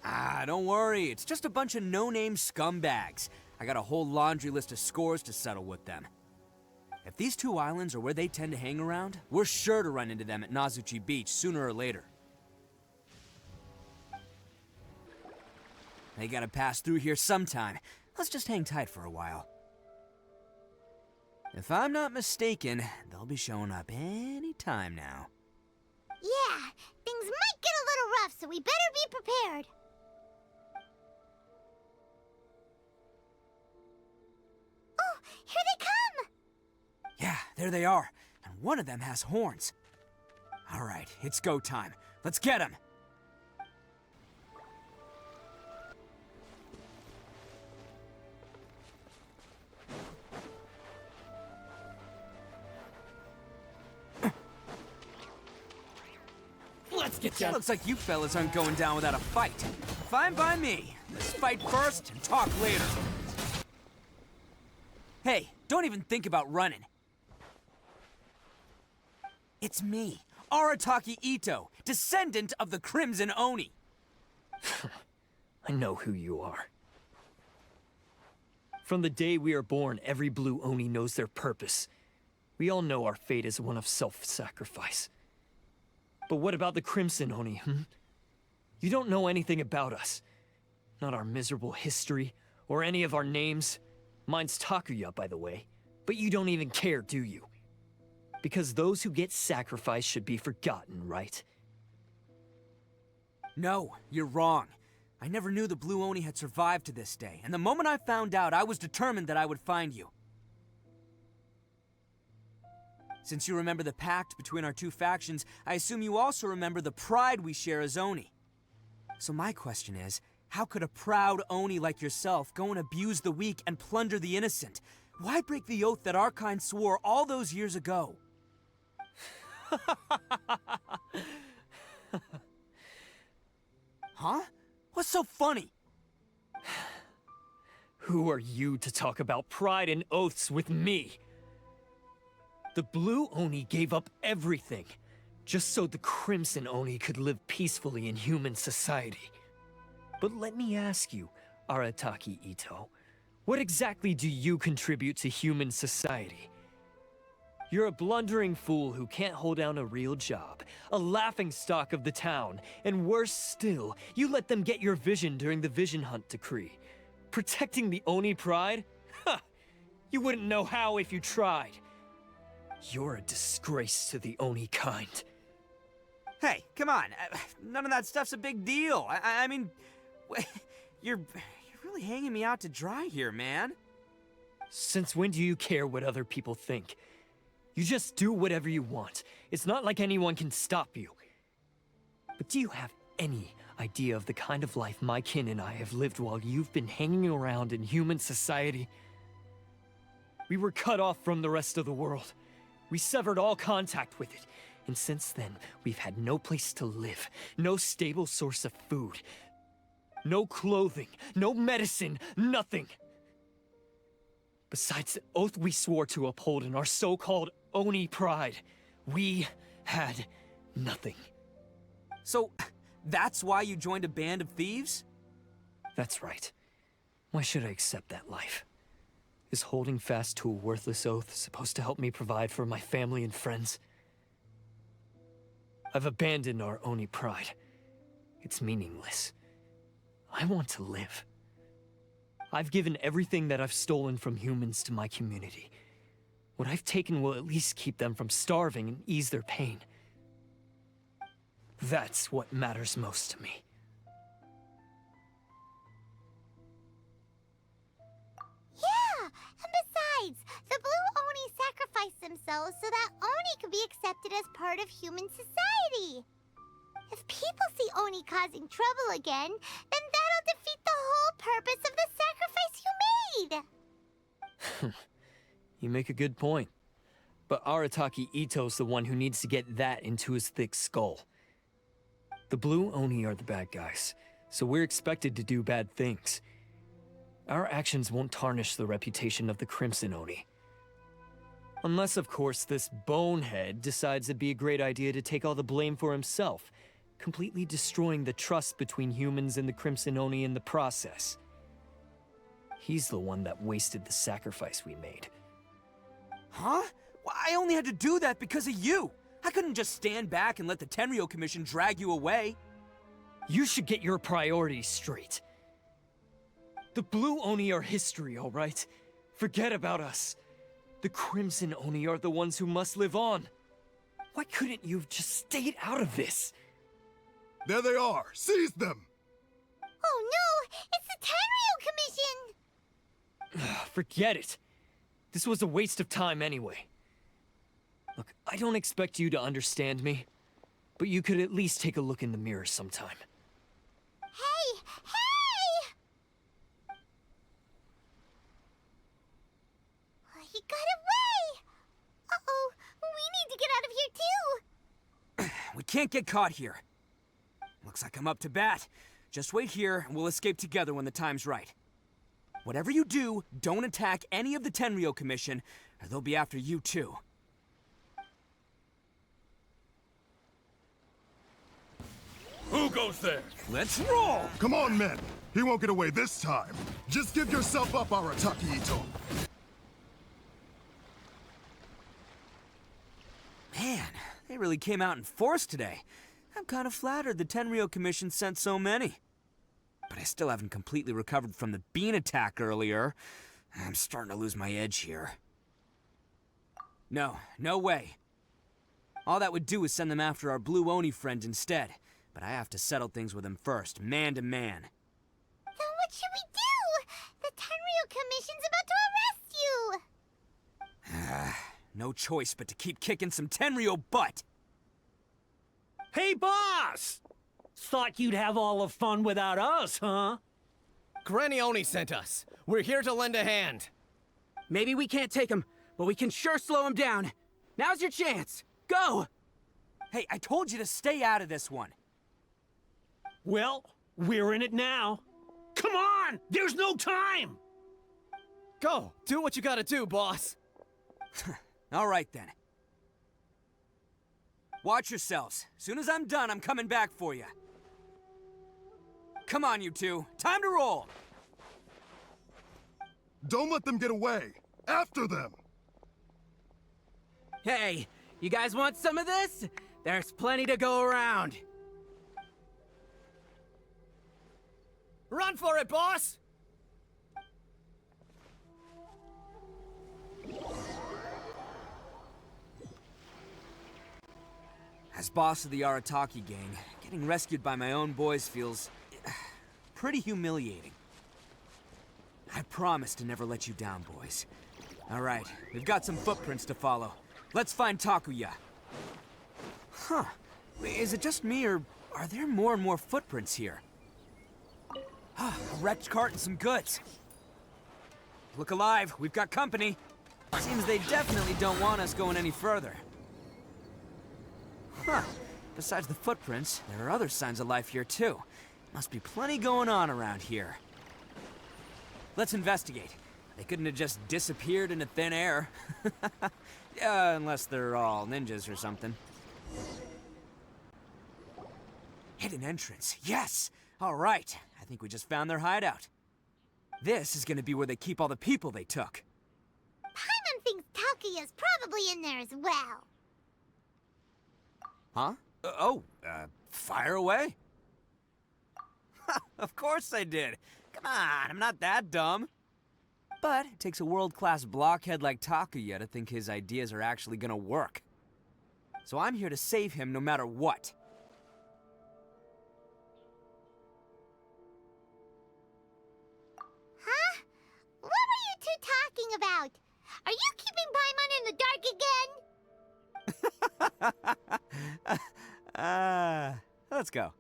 Ah, don't worry. It's just a bunch of no-name scumbags. I got a whole laundry list of scores to settle with them. If these two islands are where they tend to hang around, we're sure to run into them at Nazuchi Beach sooner or later. They gotta pass through here sometime. Let's just hang tight for a while. If I'm not mistaken, they'll be showing up any time now. Yeah, things might get a little rough, so we better be prepared. Oh, here they come! Yeah, there they are. And one of them has horns. All right, it's go time. Let's get him! Let's get down. Looks like you fellas aren't going down without a fight. Fine by me. Let's fight first and talk later. Hey, don't even think about running. It's me, Arataki Ito, descendant of the Crimson Oni. I know who you are. From the day we are born, every blue Oni knows their purpose. We all know our fate is one of self-sacrifice. But what about the Crimson Oni, You don't know anything about us. Not our miserable history, or any of our names. Mine's Takuya, by the way. But you don't even care, do you? Because those who get sacrificed should be forgotten, right? No, you're wrong. I never knew the Blue Oni had survived to this day, and the moment I found out, I was determined that I would find you. Since you remember the pact between our two factions, I assume you also remember the pride we share as Oni. So my question is, how could a proud Oni like yourself go and abuse the weak and plunder the innocent? Why break the oath that our kind swore all those years ago? Huh? What's so funny? Who are you to talk about pride and oaths with me? The Blue Oni gave up everything, just so the Crimson Oni could live peacefully in human society. But let me ask you, Arataki Ito, what exactly do you contribute to human society? You're a blundering fool who can't hold down a real job, a laughingstock of the town, and worse still, you let them get your vision during the Vision Hunt decree. Protecting the Oni pride? Ha! You wouldn't know how if you tried. You're a disgrace to the Oni kind. Hey, come on. None of that stuff's a big deal. I mean, you're really hanging me out to dry here, man. Since when do you care what other people think? You just do whatever you want. It's not like anyone can stop you. But do you have any idea of the kind of life my kin and I have lived while you've been hanging around in human society? We were cut off from the rest of the world. We severed all contact with it. And since then, we've had no place to live, no stable source of food, no clothing, no medicine, nothing. Besides the oath we swore to uphold in our so-called Oni pride, we had nothing. So, that's why you joined a band of thieves? That's right. Why should I accept that life? Is holding fast to a worthless oath supposed to help me provide for my family and friends? I've abandoned our Oni pride. It's meaningless. I want to live. I've given everything that I've stolen from humans to my community. What I've taken will at least keep them from starving and ease their pain. That's what matters most to me. Yeah, and besides, the Blue Oni sacrificed themselves so that Oni could be accepted as part of human society. If people see Oni causing trouble again, then that'll defeat the whole purpose of the sacrifice you made. You make a good point. But Arataki Ito's the one who needs to get that into his thick skull. The Blue Oni are the bad guys, so we're expected to do bad things. Our actions won't tarnish the reputation of the Crimson Oni. Unless, of course, this bonehead decides it'd be a great idea to take all the blame for himself, completely destroying the trust between humans and the Crimson Oni in the process. He's the one that wasted the sacrifice we made. Huh? Well, I only had to do that because of you. I couldn't just stand back and let the Tenryo Commission drag you away. You should get your priorities straight. The Blue Oni are history, all right? Forget about us. The Crimson Oni are the ones who must live on. Why couldn't you have just stayed out of this? There they are! Seize them! Oh no! It's the Tenryo Commission! Forget it. This was a waste of time anyway. Look, I don't expect you to understand me, but you could at least take a look in the mirror sometime. Hey! Hey! He got away! Uh-oh, we need to get out of here too! We can't get caught here. Looks like I'm up to bat. Just wait here, and we'll escape together when the time's right. Whatever you do, don't attack any of the Tenryo Commission, or they'll be after you too. Who goes there? Let's roll! Come on, men! He won't get away this time. Just give yourself up, Arataki Ito. Man, they really came out in force today. I'm kind of flattered the Tenryo Commission sent so many. But I still haven't completely recovered from the bean attack earlier. I'm starting to lose my edge here. No way. All that would do is send them after our Blue Oni friend instead. But I have to settle things with him first, man to man. Then what should we do? The Tenryo Commission's about to arrest you! No choice but to keep kicking some Tenryo butt! Hey, boss! Thought you'd have all the fun without us, huh? Granny Oni sent us. We're here to lend a hand. Maybe we can't take him, but we can sure slow him down. Now's your chance. Go! Hey, I told you to stay out of this one. Well, We're in it now. Come on! There's no time! Go! Do what you gotta do, boss! All right, then. Watch yourselves. Soon as I'm done, I'm coming back for you. Come on, you two. Time to roll! Don't let them get away! After them! Hey, you guys want some of this? There's plenty to go around. Run for it, boss! As boss of the Arataki gang, getting rescued by my own boys feels pretty humiliating. I promise to never let you down, boys. All right, we've got some footprints to follow. Let's find Takuya. Huh. Is it just me, or are there more and more footprints here? A wrecked cart and some goods. Look alive, we've got company. Seems they definitely don't want us going any further. Huh. Besides the footprints, there are other signs of life here too. Must be plenty going on around here. Let's investigate. They couldn't have just disappeared into thin air. Unless they're all ninjas or something. Hidden entrance, yes! All right, I think we just found their hideout. This is gonna be where they keep all the people they took. Paimon thinks Takuya's probably in there as well. Huh? Fire away? Of course I did. Come on, I'm not that dumb. But it takes a world-class blockhead like Takuya to think his ideas are actually gonna work. So I'm here to save him no matter what. Huh? What were you two talking about? Are you keeping Paimon in the dark again? Let's go.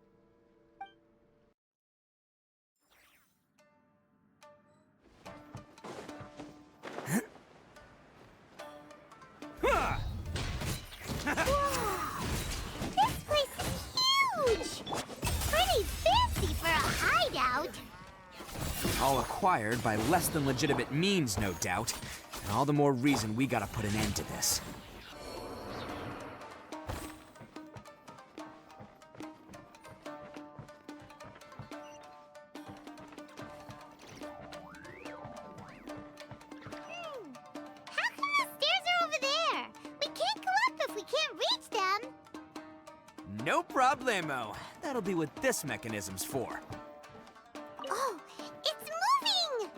This place is huge! Pretty fancy for a hideout. All acquired by less than legitimate means, no doubt. And all the more reason we gotta put an end to this. How come the stairs are over there? We can't go up if we can't reach them. No problemo. That'll be what this mechanism's for. Oh, it's moving!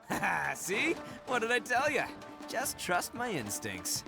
Haha, see? What did I tell you? Just trust my instincts.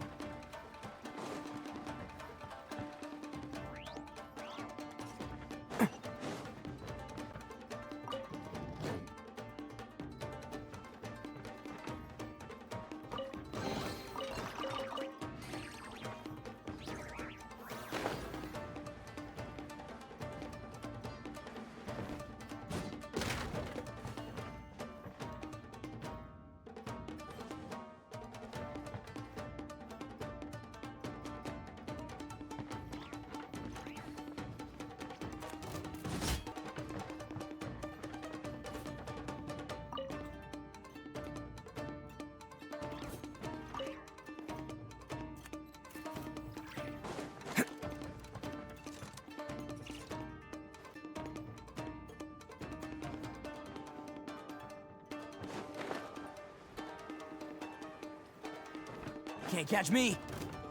Can't catch me.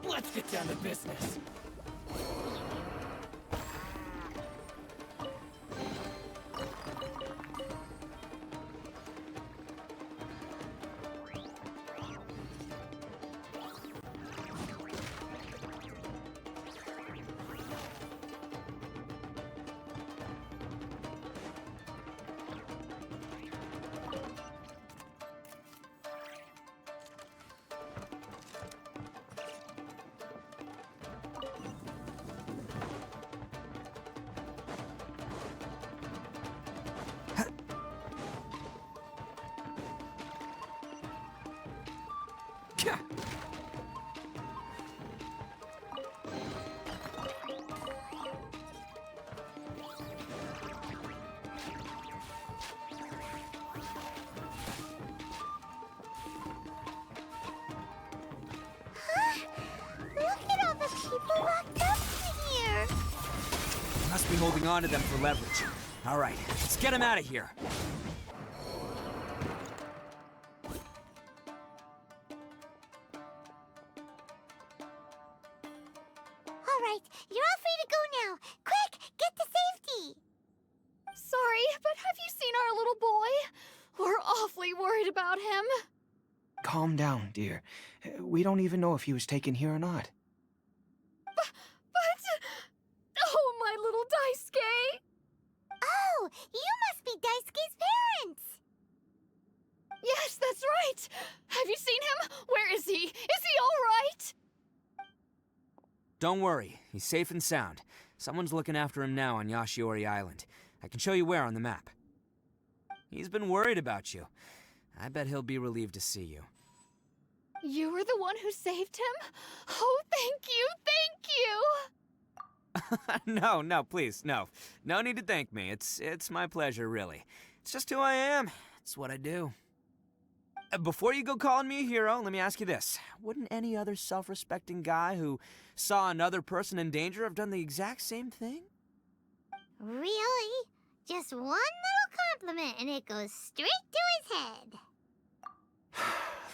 Let's get down to business. be holding on to them for leverage. All right, let's get him out of here. All right, you're all free to go now. Quick, get to safety. Sorry, but have you seen our little boy? We're awfully worried about him. Calm down, dear. We don't even know if he was taken here or not. But... Oh, my little Daisuke! Oh, you must be Daisuke's parents. Yes, that's right. Have you seen him? Where is he? Is he all right? Don't worry, he's safe and sound. Someone's looking after him now on Yashiori Island. I can show you where on the map. He's been worried about you. I bet he'll be relieved to see you. You were the one who saved him? Oh, thank you, thank you! No, please, no. No need to thank me. It's my pleasure, really. It's just who I am. It's what I do. Before you go calling me a hero, let me ask you this. Wouldn't any other self-respecting guy who saw another person in danger have done the exact same thing? Really? Just one little compliment and it goes straight to his head.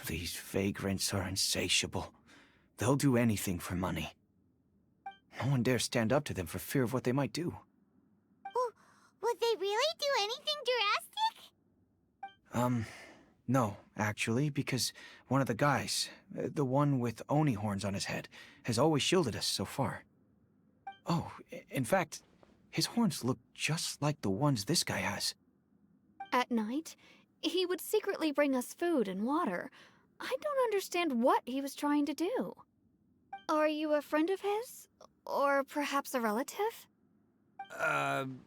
These vagrants are insatiable. They'll do anything for money. No one dares stand up to them for fear of what they might do. Would they really do anything drastic? No, actually, because one of the guys, the one with Oni horns on his head, has always shielded us so far. Oh, in fact, his horns look just like the ones this guy has. At night, he would secretly bring us food and water. I don't understand what he was trying to do. Are you a friend of his? Or perhaps a relative?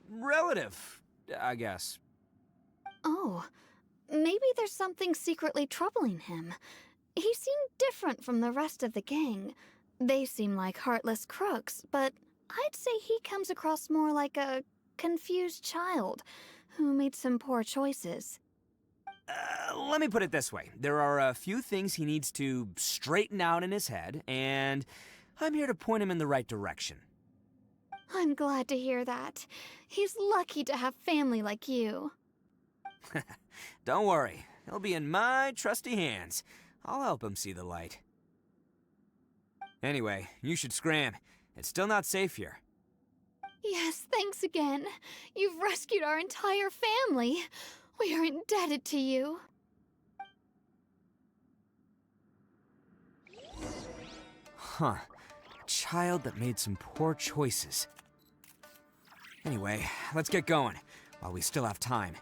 Relative, I guess. Oh, maybe there's something secretly troubling him. He seemed different from the rest of the gang. They seem like heartless crooks, but I'd say he comes across more like a confused child who made some poor choices. Let me put it this way. There are a few things he needs to straighten out in his head, and I'm here to point him in the right direction. I'm glad to hear that. He's lucky to have family like you. Don't worry. He'll be in my trusty hands. I'll help him see the light. Anyway, you should scram. It's still not safe here. Yes, thanks again. You've rescued our entire family. We are indebted to you. Huh. A child that made some poor choices. Anyway, let's get going, while we still have time.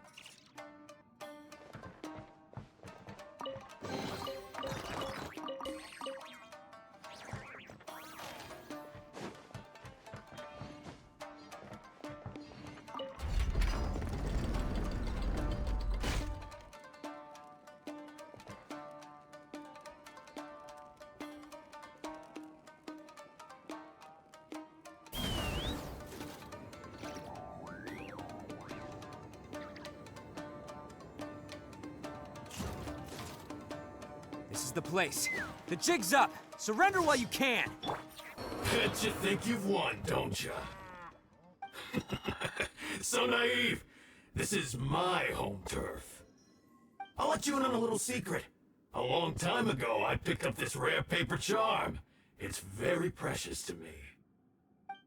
This is the place. The jig's up. Surrender while you can. Bet you think you've won, don't ya? So naive. This is my home turf. I'll let you in on a little secret. A long time ago, I picked up this rare paper charm. It's very precious to me.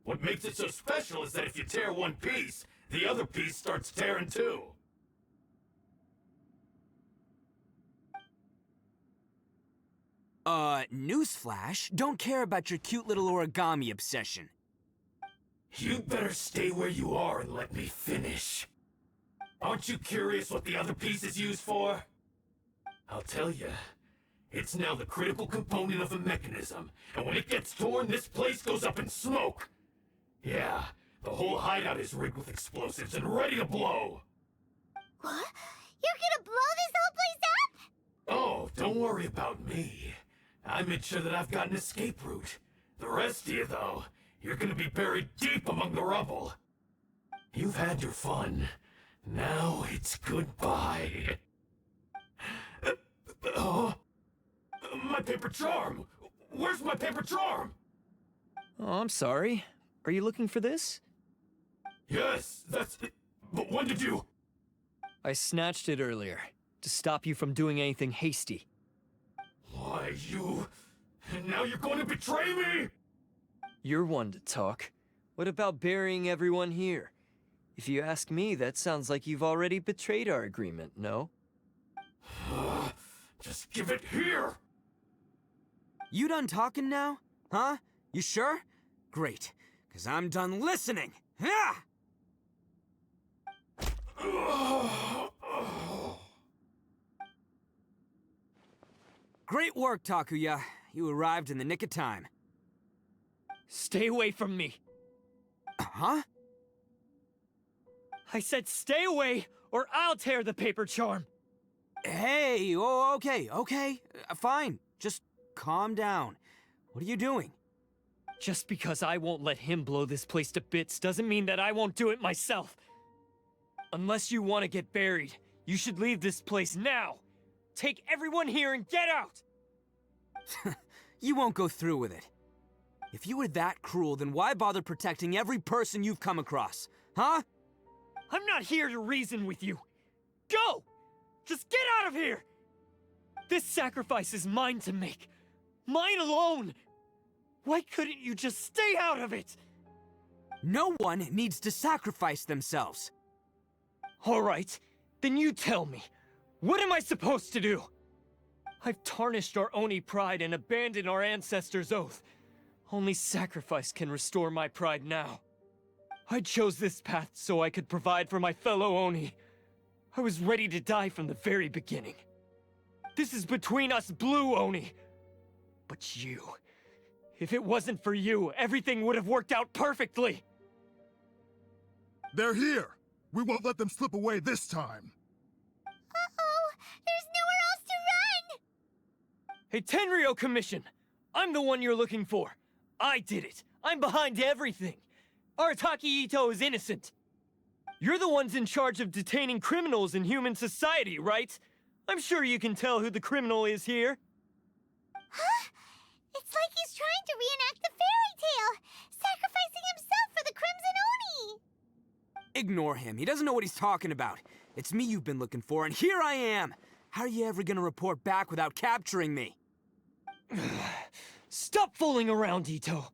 What makes it so special is that if you tear one piece, the other piece starts tearing too. Newsflash, don't care about your cute little origami obsession. You better stay where you are and let me finish. Aren't you curious what the other piece is used for? I'll tell you. It's now the critical component of a mechanism, and when it gets torn, this place goes up in smoke. Yeah, the whole hideout is rigged with explosives and ready to blow. What? You're gonna blow this whole place up? Oh, don't worry about me. I made sure that I've got an escape route. The rest of you, though, you're gonna be buried deep among the rubble. You've had your fun. Now it's goodbye. My paper charm! Where's my paper charm? Oh, I'm sorry. Are you looking for this? Yes, that's it. But when did you... I snatched it earlier, to stop you from doing anything hasty. Why, you... And now you're going to betray me? You're one to talk. What about burying everyone here? If you ask me, that sounds like you've already betrayed our agreement, no? Just give it here! You done talking now? Huh? You sure? Great, because I'm done listening. Ah! Great work, Takuya. You arrived in the nick of time. Stay away from me. Huh? I said stay away, or I'll tear the paper charm. Hey, oh, okay. Fine. Just calm down. What are you doing? Just because I won't let him blow this place to bits doesn't mean that I won't do it myself. Unless you want to get buried, you should leave this place now. Take everyone here and get out! You won't go through with it. If you were that cruel, then why bother protecting every person you've come across? Huh? I'm not here to reason with you. Go! Just get out of here! This sacrifice is mine to make. Mine alone! Why couldn't you just stay out of it? No one needs to sacrifice themselves. All right, then you tell me. What am I supposed to do? I've tarnished our Oni pride and abandoned our ancestors' oath. Only sacrifice can restore my pride now. I chose this path so I could provide for my fellow Oni. I was ready to die from the very beginning. This is between us Blue Oni. But you... If it wasn't for you, everything would have worked out perfectly! They're here! We won't let them slip away this time! Uh-oh! There's nowhere else to run! Hey, Tenryo Commission! I'm the one you're looking for. I did it. I'm behind everything. Arataki Ito is innocent. You're the ones in charge of detaining criminals in human society, right? I'm sure you can tell who the criminal is here. Huh? It's like he's trying to reenact the fairy tale, sacrificing himself for the Crimson Oni! Ignore him. He doesn't know what he's talking about. It's me you've been looking for, and here I am! How are you ever gonna report back without capturing me? Stop fooling around, Ito!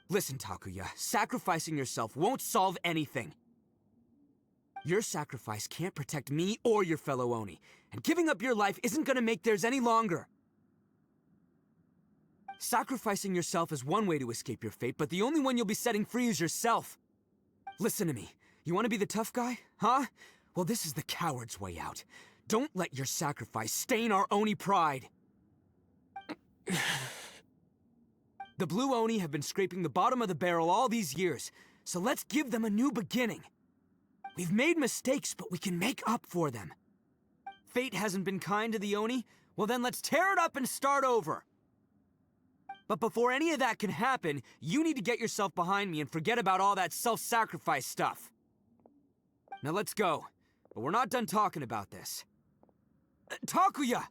Listen, Takuya, sacrificing yourself won't solve anything. Your sacrifice can't protect me or your fellow Oni, and giving up your life isn't gonna make theirs any longer. Sacrificing yourself is one way to escape your fate, but the only one you'll be setting free is yourself. Listen to me. You want to be the tough guy, huh? Well, this is the coward's way out. Don't let your sacrifice stain our Oni pride. The Blue Oni have been scraping the bottom of the barrel all these years, so let's give them a new beginning. We've made mistakes, but we can make up for them. Fate hasn't been kind to the Oni? Well then let's tear it up and start over. But before any of that can happen, you need to get yourself behind me and forget about all that self-sacrifice stuff. Now let's go. But we're not done talking about this. Takuya!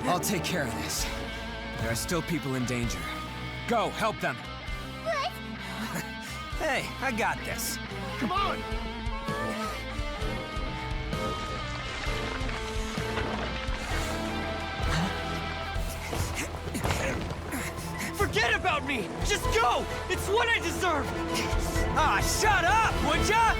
I'll take care of this. There are still people in danger. Go, help them! What? Hey, I got this. Come on! Forget about me! Just go! It's what I deserve! Ah, shut up, would ya?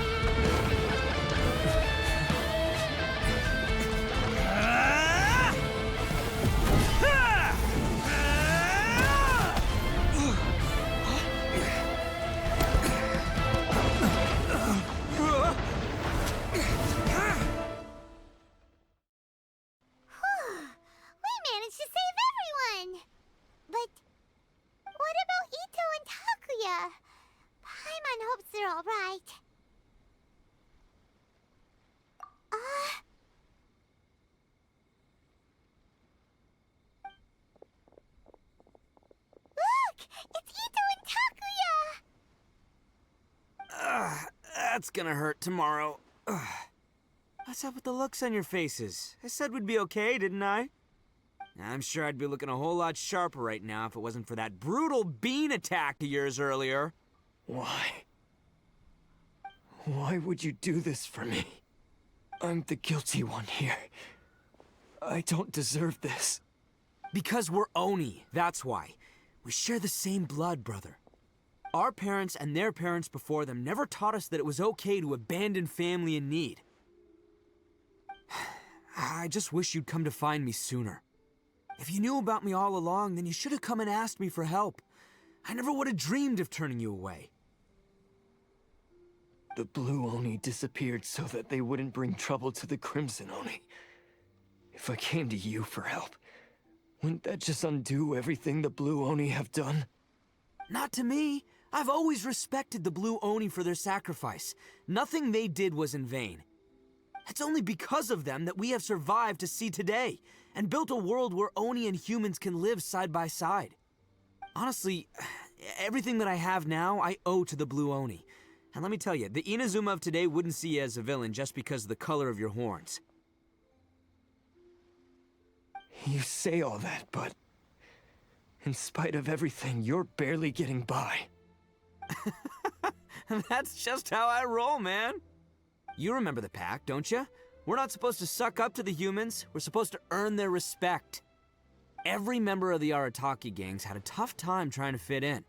that's gonna hurt tomorrow. Ugh. What's up with the looks on your faces? I said we'd be okay, didn't I? I'm sure I'd be looking a whole lot sharper right now if it wasn't for that brutal bean attack of yours earlier. Why? Why would you do this for me? I'm the guilty one here. I don't deserve this. Because we're Oni, that's why. We share the same blood, brother. Our parents and their parents before them never taught us that it was okay to abandon family in need. I just wish you'd come to find me sooner. If you knew about me all along, then you should have come and asked me for help. I never would have dreamed of turning you away. The Blue Oni disappeared so that they wouldn't bring trouble to the Crimson Oni. If I came to you for help, wouldn't that just undo everything the Blue Oni have done? Not to me. I've always respected the Blue Oni for their sacrifice. Nothing they did was in vain. It's only because of them that we have survived to see today, and built a world where Oni and humans can live side by side. Honestly, everything that I have now, I owe to the Blue Oni. And let me tell you, the Inazuma of today wouldn't see you as a villain just because of the color of your horns. You say all that, but in spite of everything, you're barely getting by. That's just how I roll, man. You remember the pact, don't you? We're not supposed to suck up to the humans. We're supposed to earn their respect. Every member of the Arataki gangs had a tough time trying to fit in.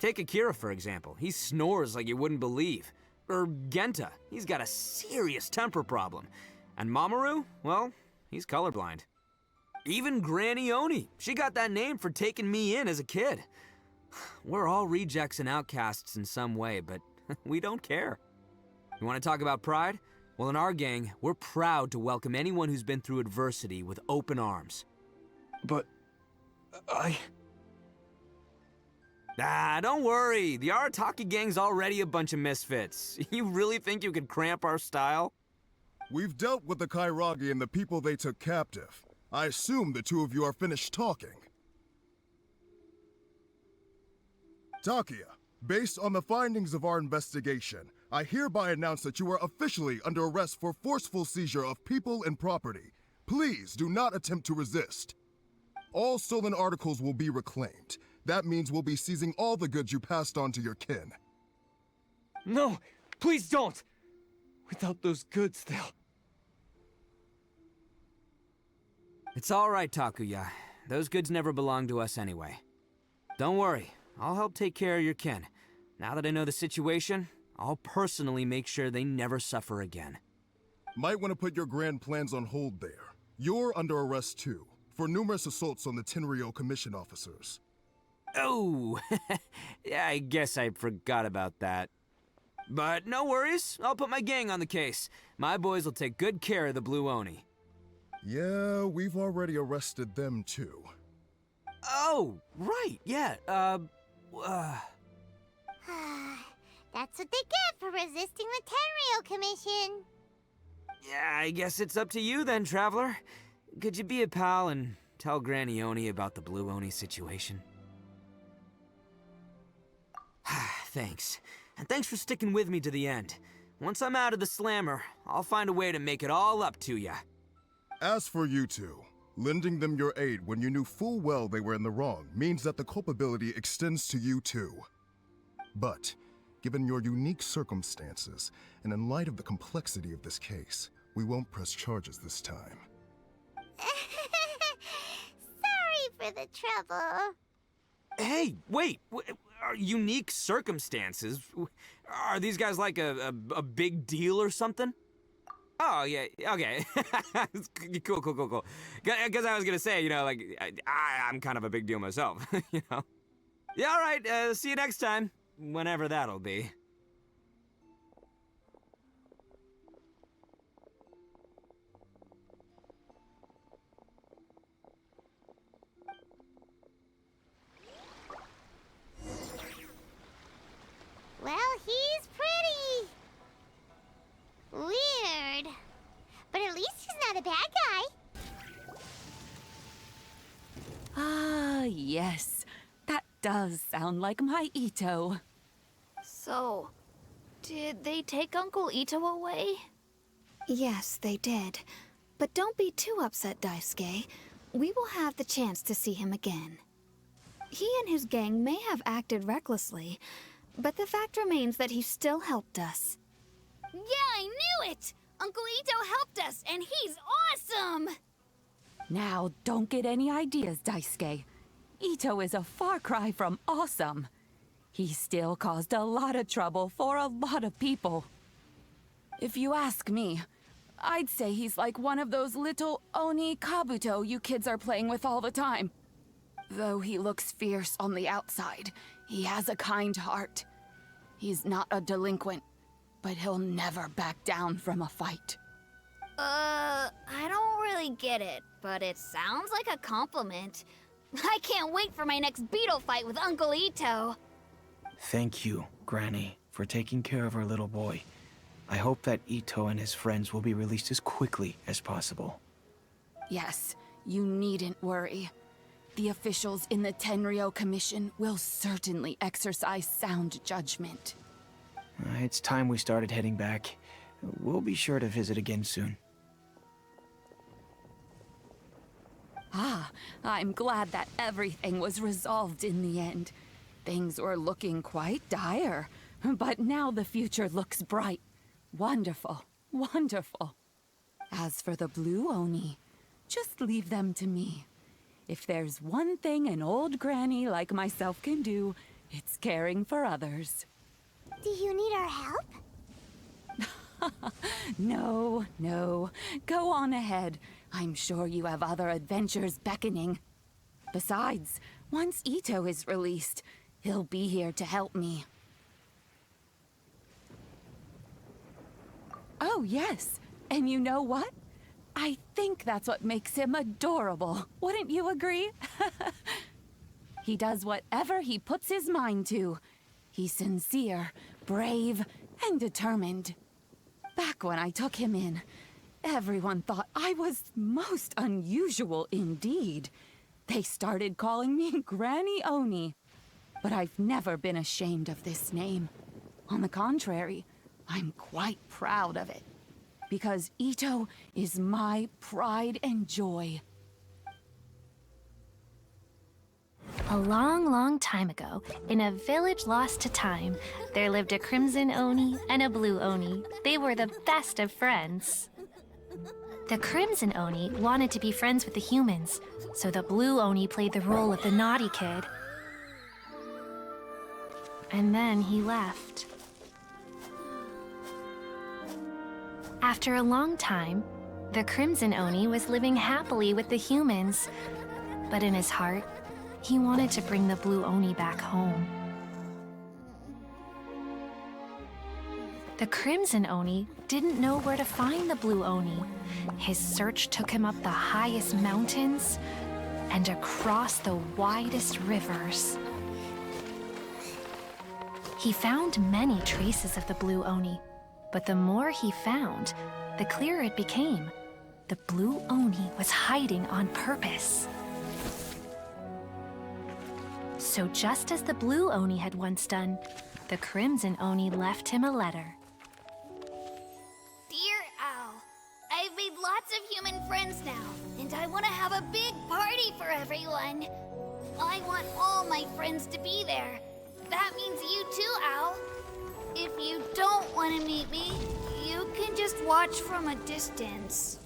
Take Akira, for example. He snores like you wouldn't believe. Or Genta. He's got a serious temper problem. And Mamoru, well, he's colorblind. Even Granny Oni. She got that name for taking me in as a kid. We're all rejects and outcasts in some way, but we don't care. You want to talk about pride? Well, in our gang, we're proud to welcome anyone who's been through adversity with open arms. But don't worry. The Arataki gang's already a bunch of misfits. You really think you could cramp our style? We've dealt with the Kairagi and the people they took captive. I assume the two of you are finished talking. Takia, based on the findings of our investigation, I hereby announce that you are officially under arrest for forceful seizure of people and property. Please do not attempt to resist. All stolen articles will be reclaimed. That means we'll be seizing all the goods you passed on to your kin. No, please don't! Without those goods, they'll... It's all right, Takuya. Those goods never belonged to us anyway. Don't worry, I'll help take care of your kin. Now that I know the situation, I'll personally make sure they never suffer again. Might want to put your grand plans on hold there. You're under arrest too, for numerous assaults on the Tenryou Commission officers. Oh, yeah, I guess I forgot about that. But no worries, I'll put my gang on the case. My boys will take good care of the Blue Oni. Yeah, we've already arrested them too. Oh, right, yeah, That's what they get for resisting the Tenryou Commission. Yeah, I guess it's up to you then, Traveler. Could you be a pal and tell Granny Oni about the Blue Oni situation? Thanks. And thanks for sticking with me to the end. Once I'm out of the slammer, I'll find a way to make it all up to ya. As for you two, lending them your aid when you knew full well they were in the wrong means that the culpability extends to you too. But, given your unique circumstances, and in light of the complexity of this case, we won't press charges this time. Sorry for the trouble. Hey, wait! Unique circumstances? Are these guys like a big deal or something? Oh, yeah, okay. Cool. Because I was gonna say, you know, like, I'm kind of a big deal myself, you know? Yeah, all right, see you next time. Whenever that'll be. Well, he's pretty. Weird. But at least he's not a bad guy. Ah, yes. That does sound like my Ito. So, Did they take Uncle Ito away? Yes, they did. But don't be too upset, Daisuke. We will have the chance to see him again. He and his gang may have acted recklessly, but the fact remains that he still helped us. Yeah, I knew it! Uncle Ito helped us, and he's awesome! Now, don't get any ideas, Daisuke. Ito is a far cry from awesome. He still caused a lot of trouble for a lot of people. If you ask me, I'd say he's like one of those little Oni Kabuto you kids are playing with all the time. Though he looks fierce on the outside, he has a kind heart. He's not a delinquent, but he'll never back down from a fight. I don't really get it, but it sounds like a compliment. I can't wait for my next beetle fight with Uncle Ito. Thank you, Granny, for taking care of our little boy. I hope that Ito and his friends will be released as quickly as possible. Yes, you needn't worry. The officials in the Tenryo Commission will certainly exercise sound judgment. It's time we started heading back. We'll be sure to visit again soon. Ah, I'm glad that everything was resolved in the end. Things were looking quite dire, but now the future looks bright. Wonderful, wonderful. As for the Blue Oni, just leave them to me. If there's one thing an old granny like myself can do, it's caring for others. Do you need our help? No, no. Go on ahead. I'm sure you have other adventures beckoning. Besides, once Ito is released, he'll be here to help me. Oh, yes. And you know what? I think that's what makes him adorable. Wouldn't you agree? He does whatever he puts his mind to. He's sincere, brave, and determined. Back when I took him in, everyone thought I was most unusual indeed. They started calling me Granny Oni. But I've never been ashamed of this name. On the contrary, I'm quite proud of it. Because Ito is my pride and joy. A long, long time ago, in a village lost to time, there lived a Crimson Oni and a Blue Oni. They were the best of friends. The Crimson Oni wanted to be friends with the humans, so the Blue Oni played the role of the naughty kid. And then he left. After a long time, the Crimson Oni was living happily with the humans, but in his heart, he wanted to bring the Blue Oni back home. The Crimson Oni didn't know where to find the Blue Oni. His search took him up the highest mountains and across the widest rivers. He found many traces of the Blue Oni, but the more he found, the clearer it became. The Blue Oni was hiding on purpose. So just as the Blue Oni had once done, the Crimson Oni left him a letter. Dear Owl, I've made lots of human friends now, and I want to have a big party for everyone. I want all my friends to be there. That means you too, Owl. If you don't want to meet me, you can just watch from a distance.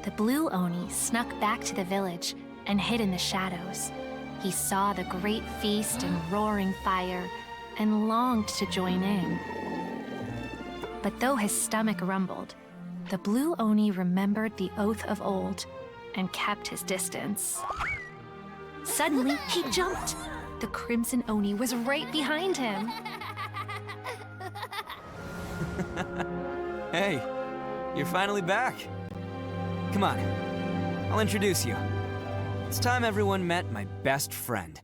The Blue Oni snuck back to the village and hid in the shadows. He saw the great feast and roaring fire and longed to join in. But though his stomach rumbled, the Blue Oni remembered the oath of old and kept his distance. Suddenly, he jumped. The Crimson Oni was right behind him. Hey, you're finally back. Come on, I'll introduce you. It's time everyone met my best friend.